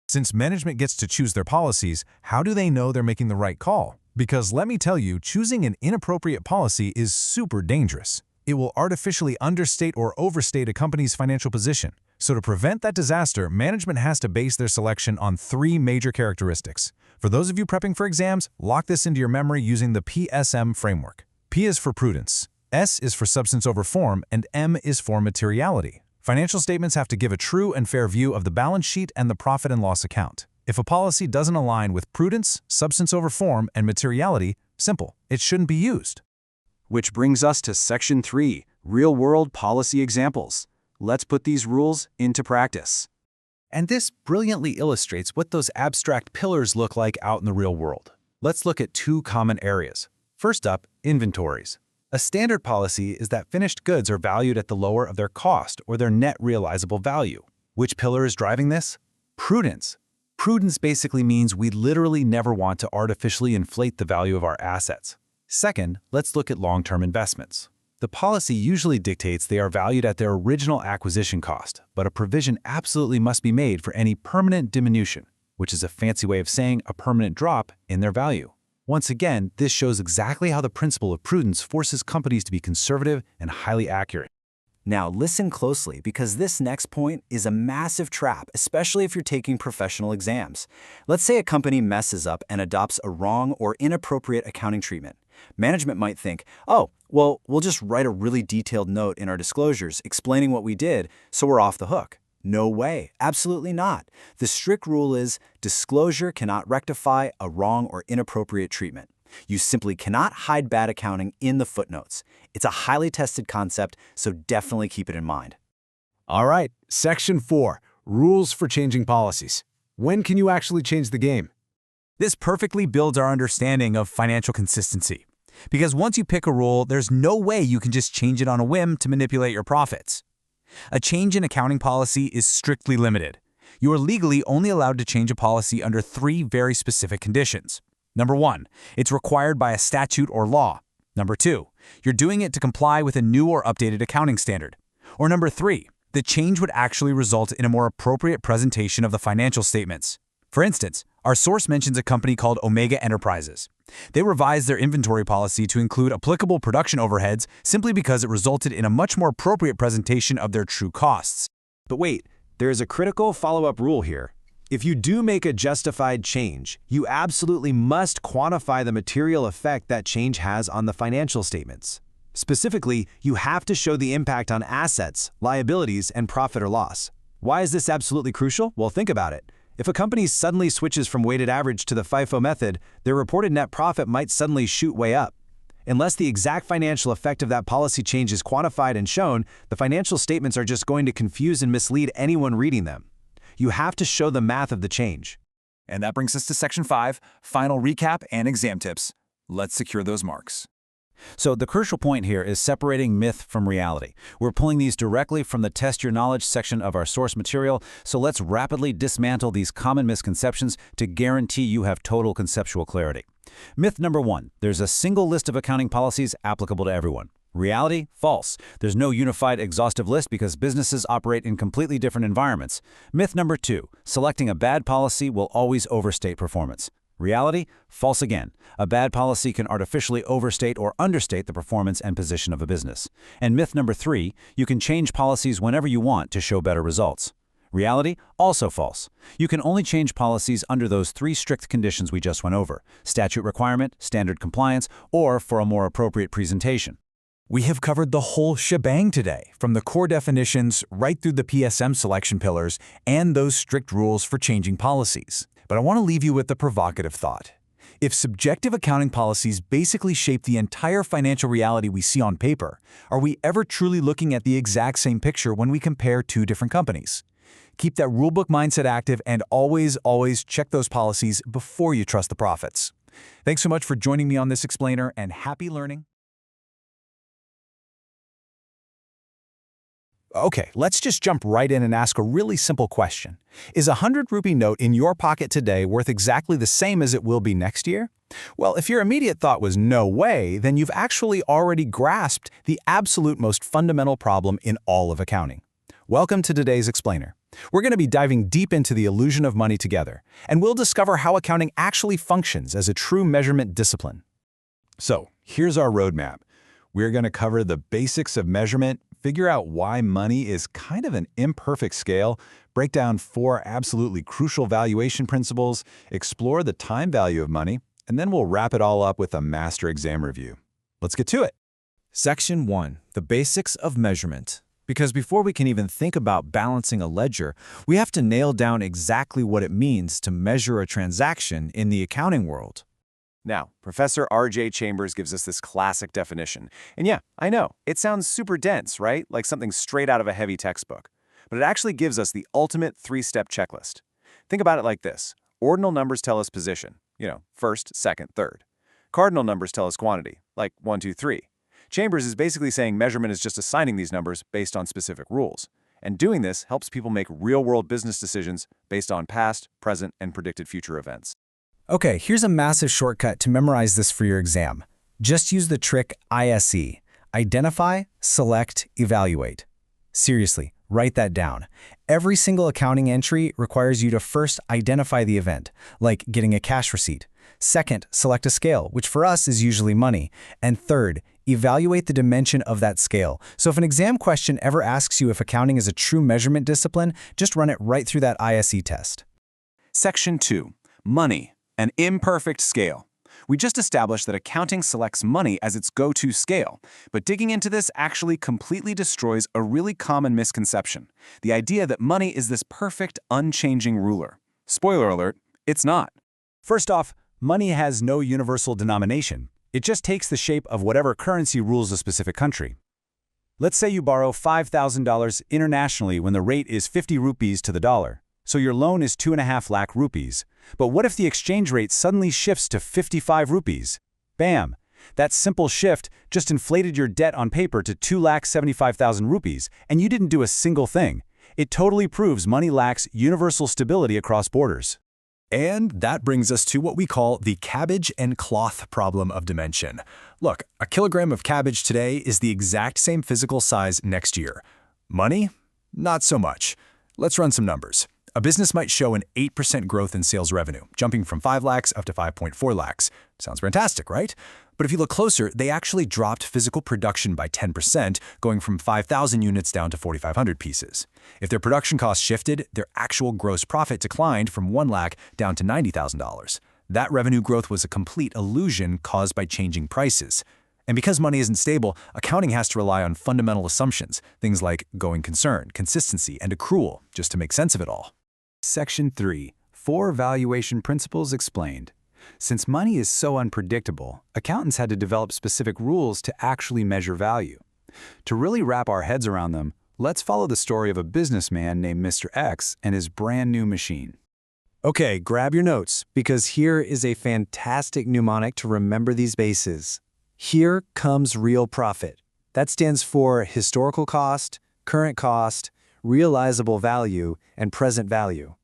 Speaker 2: Since management gets to choose their policies, how do they know they're making the right call? Because let me tell you, choosing an inappropriate policy is super dangerous. It will artificially understate or overstate a company's financial position. So to prevent that disaster, management has to base their selection on 3 major characteristics. For those of you prepping for exams, lock this into your memory using the PSM framework. P is for prudence, S is for substance over form, and M is for materiality. Financial statements have to give a true and fair view of the balance sheet and the profit and loss account. If a policy doesn't align with prudence, substance over form, and materiality, simple, it shouldn't be used.
Speaker 5: Which brings us to Section 3, real-world policy examples.
Speaker 3: Let's put these rules into practice.
Speaker 2: And this brilliantly illustrates what those abstract pillars look like out in the real world. Let's look at two common areas. First up, inventories. A standard policy is that finished goods are valued at the lower of their cost or their net realizable value. Which pillar is driving this? Prudence. Prudence basically means we literally never want to artificially inflate the value of our assets. Second, let's look at long-term investments. The policy usually dictates they are valued at their original acquisition cost, but a provision absolutely must be made for any permanent diminution, which is a fancy way of saying a permanent drop in their value. Once again, this shows exactly how the principle of prudence forces companies to be conservative and highly accurate.
Speaker 3: Now listen closely, because this next point is a massive trap, especially if you're taking professional exams. Let's say a company messes up and adopts a wrong or inappropriate accounting treatment. Management might think, oh, well, we'll just write a really detailed note in our disclosures explaining what we did, so we're off the hook. No way, absolutely not. The strict rule is disclosure cannot rectify a wrong or inappropriate treatment. You simply cannot hide bad accounting in the footnotes. It's a highly tested concept, so definitely keep it in mind.
Speaker 5: All right, Section 4, Rules for Changing Policies. When can you actually change the game?
Speaker 6: This perfectly builds our understanding of financial consistency. Because once you pick a rule, there's no way you can just change it on a whim to manipulate your profits. A change in accounting policy is strictly limited. You are legally only allowed to change a policy under 3 very specific conditions. Number 1, it's required by a statute or law. Number 2, you're doing it to comply with a new or updated accounting standard. Or number 3, the change would actually result in a more appropriate presentation of the financial statements. For instance, our source mentions a company called Omega Enterprises. They revised their inventory policy to include applicable production overheads simply because it resulted in a much more appropriate presentation of their true costs.
Speaker 7: But wait, there is a critical follow-up rule here. If you do make a justified change, you absolutely must quantify the material effect that change has on the financial statements. Specifically, you have to show the impact on assets, liabilities, and profit or loss. Why is this absolutely crucial? Well, think about it. If a company suddenly switches from weighted average to the FIFO method, their reported net profit might suddenly shoot way up. Unless the exact financial effect of that policy change is quantified and shown, the financial statements are just going to confuse and mislead anyone reading them. You have to show the math of the change.
Speaker 6: And that brings us to Section 5, Final Recap and Exam Tips. Let's secure those marks.
Speaker 3: So the crucial point here is separating myth from reality. We're pulling these directly from the Test Your Knowledge section of our source material, so let's rapidly dismantle these common misconceptions to guarantee you have total conceptual clarity. Myth number 1, there's a single list of accounting policies applicable to everyone. Reality? False. There's no unified exhaustive list because businesses operate in completely different environments. Myth number 2, selecting a bad policy will always overstate performance. Reality? False again. A bad policy can artificially overstate or understate the performance and position of a business. And myth number 3, you can change policies whenever you want to show better results. Reality? Also false. You can only change policies under those 3 strict conditions we just went over: statute requirement, standard compliance, or for a more appropriate presentation.
Speaker 6: We have covered the whole shebang today, from the core definitions right through the PSM selection pillars and those strict rules for changing policies. But I want to leave you with the provocative thought. If subjective accounting policies basically shape the entire financial reality we see on paper, are we ever truly looking at the exact same picture when we compare 2 different companies? Keep that rulebook mindset active and always check those policies before you trust the profits. Thanks so much for joining me on this explainer, and happy learning.
Speaker 2: Okay, let's just jump right in and ask a really simple question. Is a 100-rupee note in your pocket today worth exactly the same as it will be next year? Well, if your immediate thought was no way, then you've actually already grasped the absolute most fundamental problem in all of accounting. Welcome to today's explainer. We're going to be diving deep into the illusion of money together, and we'll discover how accounting actually functions as a true measurement discipline. So, here's our roadmap. We're going to cover the basics of measurement, figure out why money is kind of an imperfect scale, break down 4 absolutely crucial valuation principles, explore the time value of money, and then we'll wrap it all up with a master exam review. Let's get to it.
Speaker 3: Section 1, the basics of measurement. Because before we can even think about balancing a ledger, we have to nail down exactly what it means to measure a transaction in the accounting world. Now, Professor R.J. Chambers gives us this classic definition. And yeah, I know, it sounds super dense, right? Like something straight out of a heavy textbook. But it actually gives us the ultimate three-step checklist. Think about it like this. Ordinal numbers tell us position, first, second, third. Cardinal numbers tell us quantity, like 1, 2, 3. Chambers is basically saying measurement is just assigning these numbers based on specific rules. And doing this helps people make real-world business decisions based on past, present, and predicted future events.
Speaker 6: Okay, here's a massive shortcut to memorize this for your exam. Just use the trick ISE. Identify, select, evaluate. Seriously, write that down. Every single accounting entry requires you to first identify the event, like getting a cash receipt. Second, select a scale, which for us is usually money. And third, evaluate the dimension of that scale. So if an exam question ever asks you if accounting is a true measurement discipline, just run it right through that ISE test.
Speaker 3: Section 2. Money, an imperfect scale. We just established that accounting selects money as its go-to scale, but digging into this actually completely destroys a really common misconception, the idea that money is this perfect, unchanging ruler. Spoiler alert, it's not.
Speaker 5: First off, money has no universal denomination. It just takes the shape of whatever currency rules a specific country. Let's say you borrow $5,000 internationally when the rate is 50 rupees to the dollar. So your loan is 2.5 lakh rupees. But what if the exchange rate suddenly shifts to 55 rupees? Bam! That simple shift just inflated your debt on paper to 2,75,000 rupees, and you didn't do a single thing. It totally proves money lacks universal stability across borders.
Speaker 2: And that brings us to what we call the cabbage and cloth problem of dimension. Look, a kilogram of cabbage today is the exact same physical size next year. Money? Not so much. Let's run some numbers. A business might show an 8% growth in sales revenue, jumping from 5 lakhs up to 5.4 lakhs. Sounds fantastic, right? But if you look closer, they actually dropped physical production by 10%, going from 5,000 units down to 4,500 pieces. If their production costs shifted, their actual gross profit declined from 1 lakh down to $90,000. That revenue growth was a complete illusion caused by changing prices. And because money isn't stable, accounting has to rely on fundamental assumptions, things like going concern, consistency, and accrual, just to make sense of it all.
Speaker 6: Section 3. 4 Valuation Principles Explained. Since money is so unpredictable, accountants had to develop specific rules to actually measure value. To really wrap our heads around them, let's follow the story of a businessman named Mr. X and his brand new machine.
Speaker 5: Okay, grab your notes, because here is a fantastic mnemonic to remember these bases. Here comes real profit. That stands for historical cost, current cost, realizable value, and present value.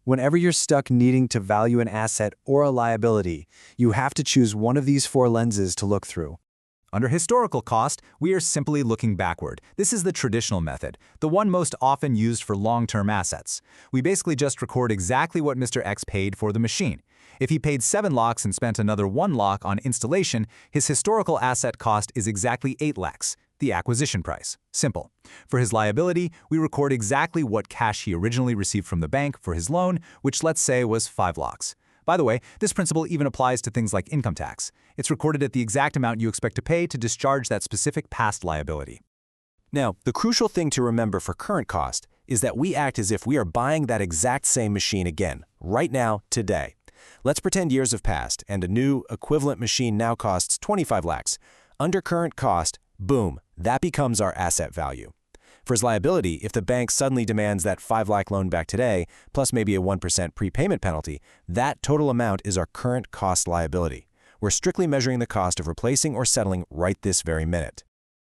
Speaker 5: Whenever you're stuck needing to value an asset or a liability, you have to choose one of these 4 lenses to look through.
Speaker 2: Under historical cost, we are simply looking backward. This is the traditional method, the one most often used for long-term assets. We basically just record exactly what Mr. X paid for the machine. If he paid 7 lakhs and spent another 1 lakh on installation, his historical asset cost is exactly 8 lakhs, the acquisition price. Simple. For his liability, we record exactly what cash he originally received from the bank for his loan, which let's say was 5 lakhs. By the way, this principle even applies to things like income tax. It's recorded at the exact amount you expect to pay to discharge that specific past liability.
Speaker 7: Now, the crucial thing to remember for current cost is that we act as if we are buying that exact same machine again, right now, today. Let's pretend years have passed and a new, equivalent machine now costs 25 lakhs. Under current cost, boom, that becomes our asset value. For his liability, if the bank suddenly demands that 5 lakh loan back today, plus maybe a 1% prepayment penalty, that total amount is our current cost liability. We're strictly measuring the cost of replacing or settling right this very minute.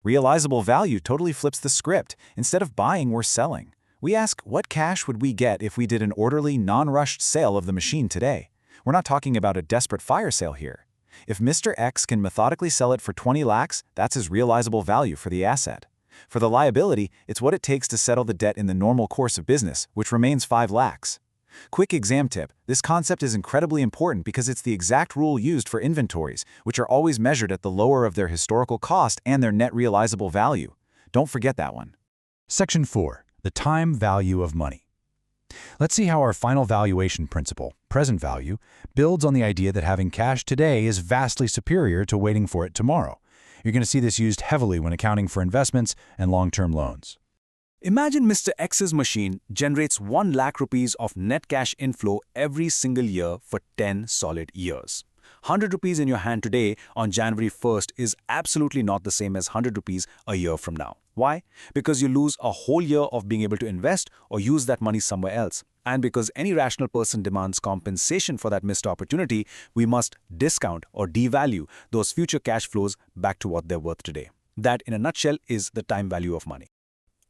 Speaker 3: Realizable value totally flips the script. Instead of buying, we're selling. We ask, what cash would we get if we did an orderly, non-rushed sale of the machine today? We're not talking about a desperate fire sale here. If Mr. X can methodically sell it for 20 lakhs, that's his realizable value for the asset. For the liability, it's what it takes to settle the debt in the normal course of business, which remains 5 lakhs. Quick exam tip, this concept is incredibly important because it's the exact rule used for inventories, which are always measured at the lower of their historical cost and their net realizable value. Don't forget that one.
Speaker 2: Section 4. The time value of money. Let's see how our final valuation principle, present value, builds on the idea that having cash today is vastly superior to waiting for it tomorrow. You're going to see this used heavily when accounting for investments and long-term loans.
Speaker 10: Imagine Mr. X's machine generates 1 lakh rupees of net cash inflow every single year for 10 solid years. 100 rupees in your hand today on January 1st is absolutely not the same as 100 rupees a year from now. Why? Because you lose a whole year of being able to invest or use that money somewhere else. And because any rational person demands compensation for that missed opportunity, we must discount or devalue those future cash flows back to what they're worth today. That, in a nutshell, is the time value of money.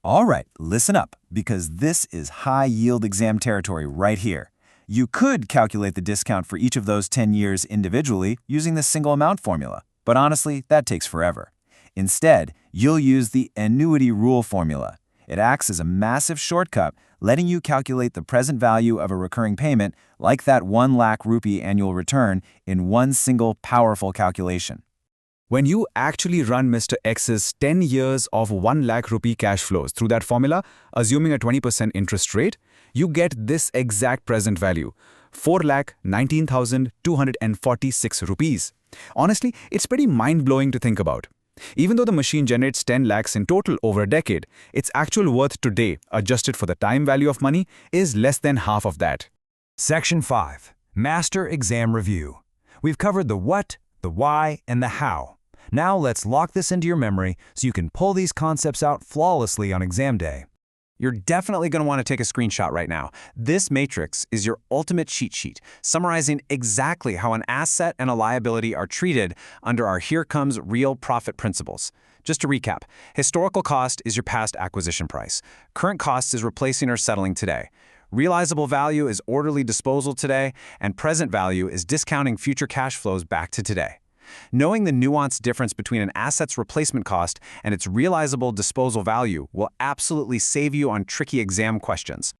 Speaker 3: All right, listen up, because this is high-yield exam territory right here. You could calculate the discount for each of those 10 years individually using the single amount formula, but honestly, that takes forever. Instead, you'll use the annuity rule formula. It acts as a massive shortcut, letting you calculate the present value of a recurring payment, like that 1 lakh rupee annual return, in one single powerful calculation.
Speaker 6: When you actually run Mr. X's 10 years of 1 lakh rupee cash flows through that formula, assuming a 20% interest rate, you get this exact present value, 4,19,246 rupees. Honestly, it's pretty mind-blowing to think about. Even though the machine generates 10 lakhs in total over a decade, its actual worth today, adjusted for the time value of money, is less than half of that.
Speaker 2: Section 5. Master Exam Review. We've covered the what, the why, and the how. Now let's lock this into your memory so you can pull these concepts out flawlessly on exam day.
Speaker 7: You're definitely going to want to take a screenshot right now. This matrix is your ultimate cheat sheet, summarizing exactly how an asset and a liability are treated under our Here Comes Real Profit principles. Just to recap, historical cost is your past acquisition price. Current cost is replacing or settling today. Realizable value is orderly disposal today, and present value is discounting future cash flows back to today. Knowing the nuanced difference between an asset's replacement cost and its realizable disposal value will absolutely save you on tricky exam questions.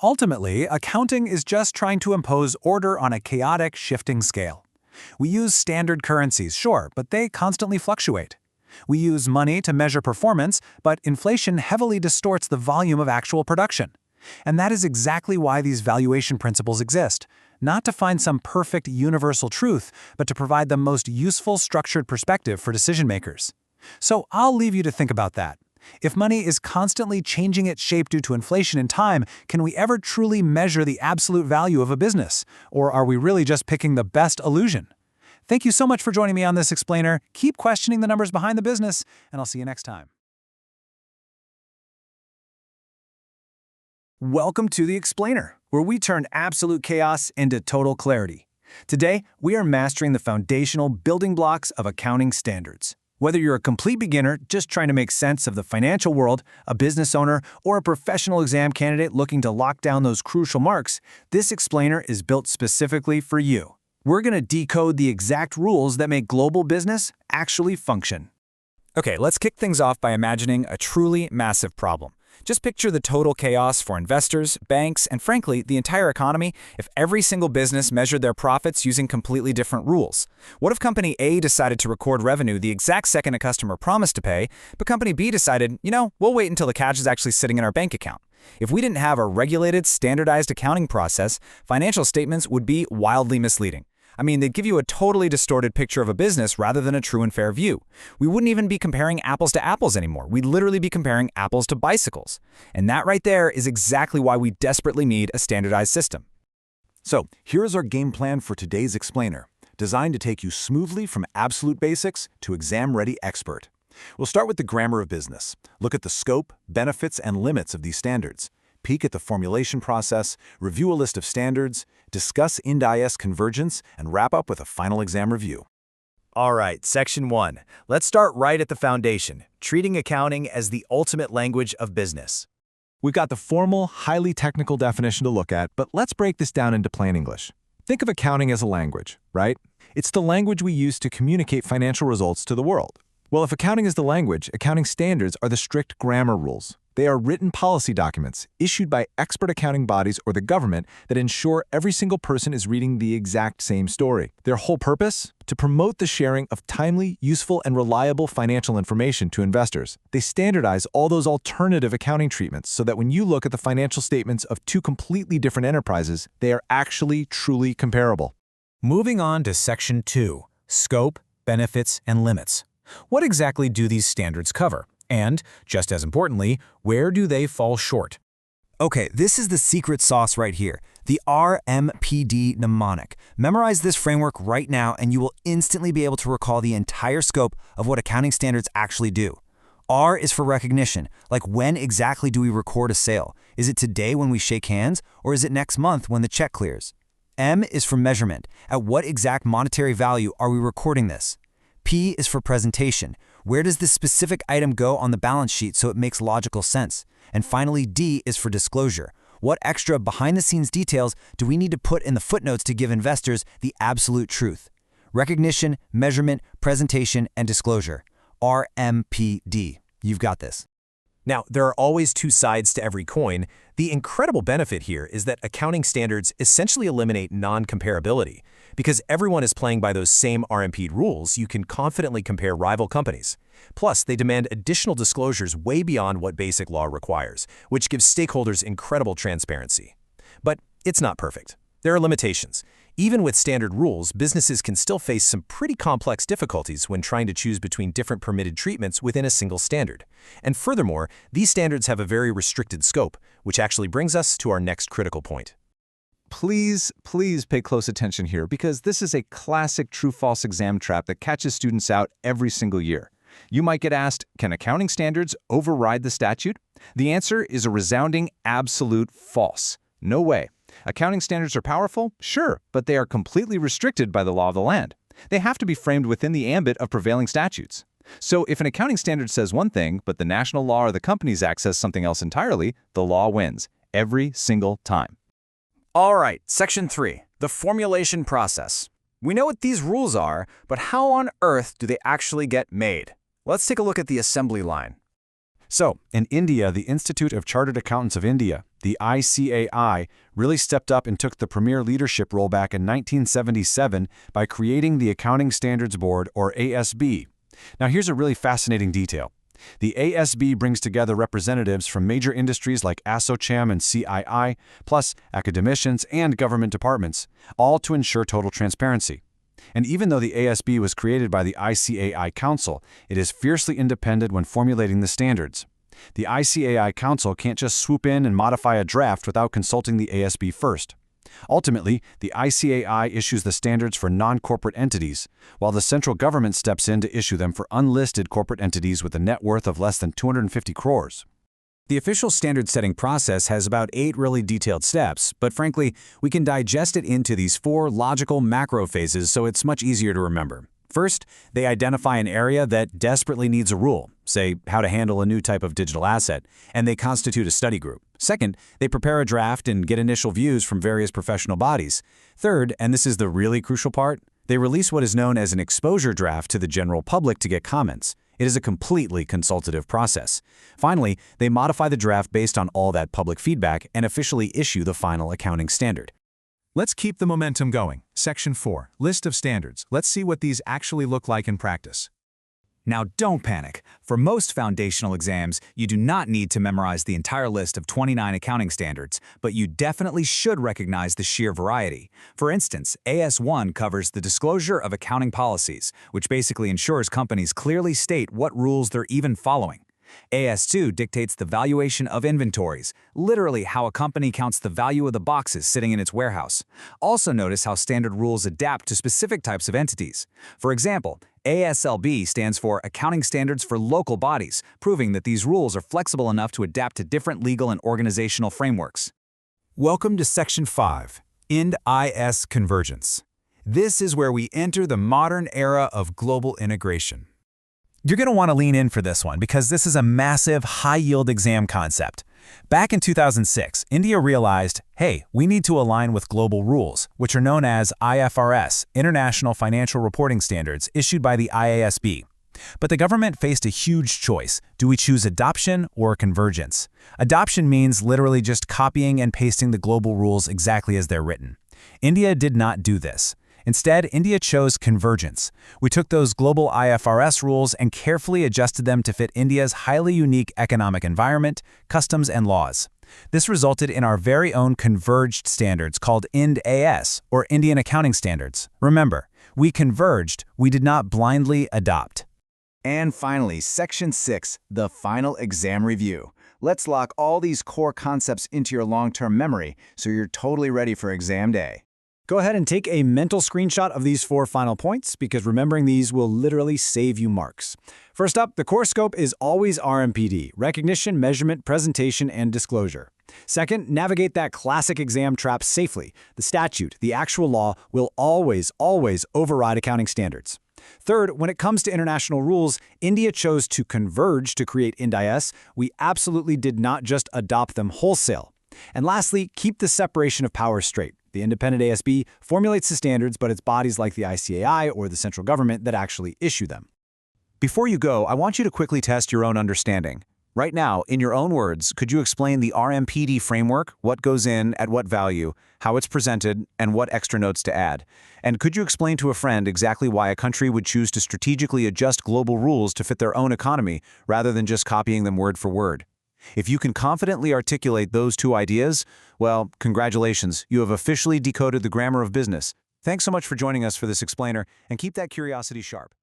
Speaker 6: Ultimately, accounting is just trying to impose order on a chaotic, shifting scale. We use standard currencies, sure, but they constantly fluctuate. We use money to measure performance, but inflation heavily distorts the volume of actual production. And that is exactly why these valuation principles exist. Not to find some perfect universal truth, but to provide the most useful structured perspective for decision makers. So I'll leave you to think about that. If money is constantly changing its shape due to inflation and time, can we ever truly measure the absolute value of a business? Or are we really just picking the best illusion? Thank you so much for joining me on this explainer. Keep questioning the numbers behind the business, and I'll see you next time. Welcome to the Explainer, where we turn absolute chaos into total clarity. Today, we are mastering the foundational building blocks of accounting standards. Whether you're a complete beginner just trying to make sense of the financial world, a business owner, or a professional exam candidate looking to lock down those crucial marks, this explainer is built specifically for you. We're going to decode the exact rules that make global business actually function. Okay, let's kick things off by imagining a truly massive problem. Just picture the total chaos for investors, banks, and frankly, the entire economy if every single business measured their profits using completely different rules. What if Company A decided to record revenue the exact second a customer promised to pay, but Company B decided, we'll wait until the cash is actually sitting in our bank account? If we didn't have a regulated, standardized accounting process, financial statements would be wildly misleading. They'd give you a totally distorted picture of a business rather than a true and fair view. We wouldn't even be comparing apples to apples anymore. We'd literally be comparing apples to bicycles. And that right there is exactly why we desperately need a standardized system.
Speaker 2: So, here is our game plan for today's explainer, designed to take you smoothly from absolute basics to exam-ready expert. We'll start with the grammar of business. Look at the scope, benefits, and limits of these standards. Peek at the formulation process, review a list of standards, discuss Ind-IS convergence, and wrap up with a final exam review.
Speaker 11: All right, Section 1. Let's start right at the foundation, treating accounting as the ultimate language of business.
Speaker 2: We've got the formal, highly technical definition to look at, but let's break this down into plain English. Think of accounting as a language, right? It's the language we use to communicate financial results to the world. Well, if accounting is the language, accounting standards are the strict grammar rules. They are written policy documents issued by expert accounting bodies or the government that ensure every single person is reading the exact same story. Their whole purpose? To promote the sharing of timely, useful, and reliable financial information to investors. They standardize all those alternative accounting treatments so that when you look at the financial statements of two completely different enterprises, they are actually truly comparable.
Speaker 6: Moving on to Section 2, Scope, Benefits, and Limits. What exactly do these standards cover? And, just as importantly, where do they fall short?
Speaker 4: Okay, this is the secret sauce right here.
Speaker 3: The RMPD mnemonic. Memorize this framework right now and you will instantly be able to recall the entire scope of what accounting standards actually do. R is for recognition, like when exactly do we record a sale? Is it today when we shake hands, or is it next month when the check clears? M is for measurement. At what exact monetary value are we recording this? P is for presentation. Where does this specific item go on the balance sheet so it makes logical sense? And finally, D is for disclosure. What extra behind-the-scenes details do we need to put in the footnotes to give investors the absolute truth? Recognition, measurement, presentation, and disclosure. RMPD. You've got this.
Speaker 11: Now, there are always two sides to every coin. The incredible benefit here is that accounting standards essentially eliminate non-comparability. Because everyone is playing by those same RMP rules, you can confidently compare rival companies. Plus, they demand additional disclosures way beyond what basic law requires, which gives stakeholders incredible transparency. But it's not perfect. There are limitations. Even with standard rules, businesses can still face some pretty complex difficulties when trying to choose between different permitted treatments within a single standard. And furthermore, these standards have a very restricted scope, which actually brings us to our next critical point.
Speaker 6: Please pay close attention here because this is a classic true-false exam trap that catches students out every single year. You might get asked, can accounting standards override the statute? The answer is a resounding absolute false. No way. Accounting standards are powerful? Sure, but they are completely restricted by the law of the land. They have to be framed within the ambit of prevailing statutes. So if an accounting standard says one thing, but the National Law or the Companies Act says something else entirely, the law wins. Every single time.
Speaker 10: All right, Section 3, the formulation process. We know what these rules are, but how on earth do they actually get made? Let's take a look at the assembly line.
Speaker 5: So, in India, the Institute of Chartered Accountants of India, the ICAI, really stepped up and took the premier leadership role back in 1977 by creating the Accounting Standards Board, or ASB. Now, here's a really fascinating detail. The ASB brings together representatives from major industries like ASSOCHAM and CII, plus academicians and government departments, all to ensure total transparency. And even though the ASB was created by the ICAI Council, it is fiercely independent when formulating the standards. The ICAI Council can't just swoop in and modify a draft without consulting the ASB first. Ultimately, the ICAI issues the standards for non-corporate entities, while the central government steps in to issue them for unlisted corporate entities with a net worth of less than 250 crores.
Speaker 3: The official standard-setting process has about 8 really detailed steps, but frankly, we can digest it into these 4 logical macro phases so it's much easier to remember. First, they identify an area that desperately needs a rule, say how to handle a new type of digital asset, and they constitute a study group. Second, they prepare a draft and get initial views from various professional bodies. Third, and this is the really crucial part, they release what is known as an exposure draft to the general public to get comments. It is a completely consultative process. Finally, they modify the draft based on all that public feedback and officially issue the final accounting standard.
Speaker 2: Let's keep the momentum going. Section 4, List of Standards. Let's see what these actually look like in practice.
Speaker 4: Now don't panic. For most foundational exams, you do not need to memorize the entire list of 29 accounting standards, but you definitely should recognize the sheer variety. For instance, AS1 covers the disclosure of accounting policies, which basically ensures companies clearly state what rules they're even following. AS2 dictates the valuation of inventories, literally how a company counts the value of the boxes sitting in its warehouse. Also notice how standard rules adapt to specific types of entities. For example, ASLB stands for Accounting Standards for Local Bodies, proving that these rules are flexible enough to adapt to different legal and organizational frameworks.
Speaker 5: Welcome to Section 5, Ind-IS Convergence. This is where we enter the modern era of global integration. You're going to want to lean in for this one because this is a massive, high-yield exam concept. Back in 2006, India realized, hey, we need to align with global rules, which are known as IFRS, International Financial Reporting Standards, issued by the IASB. But the government faced a huge choice. Do we choose adoption or convergence? Adoption means literally just copying and pasting the global rules exactly as they're written. India did not do this. Instead, India chose convergence. We took those global IFRS rules and carefully adjusted them to fit India's highly unique economic environment, customs, and laws. This resulted in our very own converged standards called Ind-AS, or Indian Accounting Standards. Remember, we converged, we did not blindly adopt.
Speaker 3: And finally, Section 6, the final exam review. Let's lock all these core concepts into your long-term memory so you're totally ready for exam day.
Speaker 6: Go ahead and take a mental screenshot of these 4 final points because remembering these will literally save you marks. First up, the core scope is always RMPD: recognition, measurement, presentation, and disclosure. Second, navigate that classic exam trap safely. The statute, the actual law, will always override accounting standards. Third, when it comes to international rules, India chose to converge to create IND-IS. We absolutely did not just adopt them wholesale. And lastly, keep the separation of powers straight. The independent ASB formulates the standards, but it's bodies like the ICAI or the central government that actually issue them.
Speaker 2: Before you go, I want you to quickly test your own understanding. Right now, in your own words, could you explain the RMPD framework, what goes in, at what value, how it's presented, and what extra notes to add? And could you explain to a friend exactly why a country would choose to strategically adjust global rules to fit their own economy rather than just copying them word for word? If you can confidently articulate those 2 ideas, well, congratulations, you have officially decoded the grammar of business. Thanks so much for joining us for this explainer, and keep that curiosity sharp.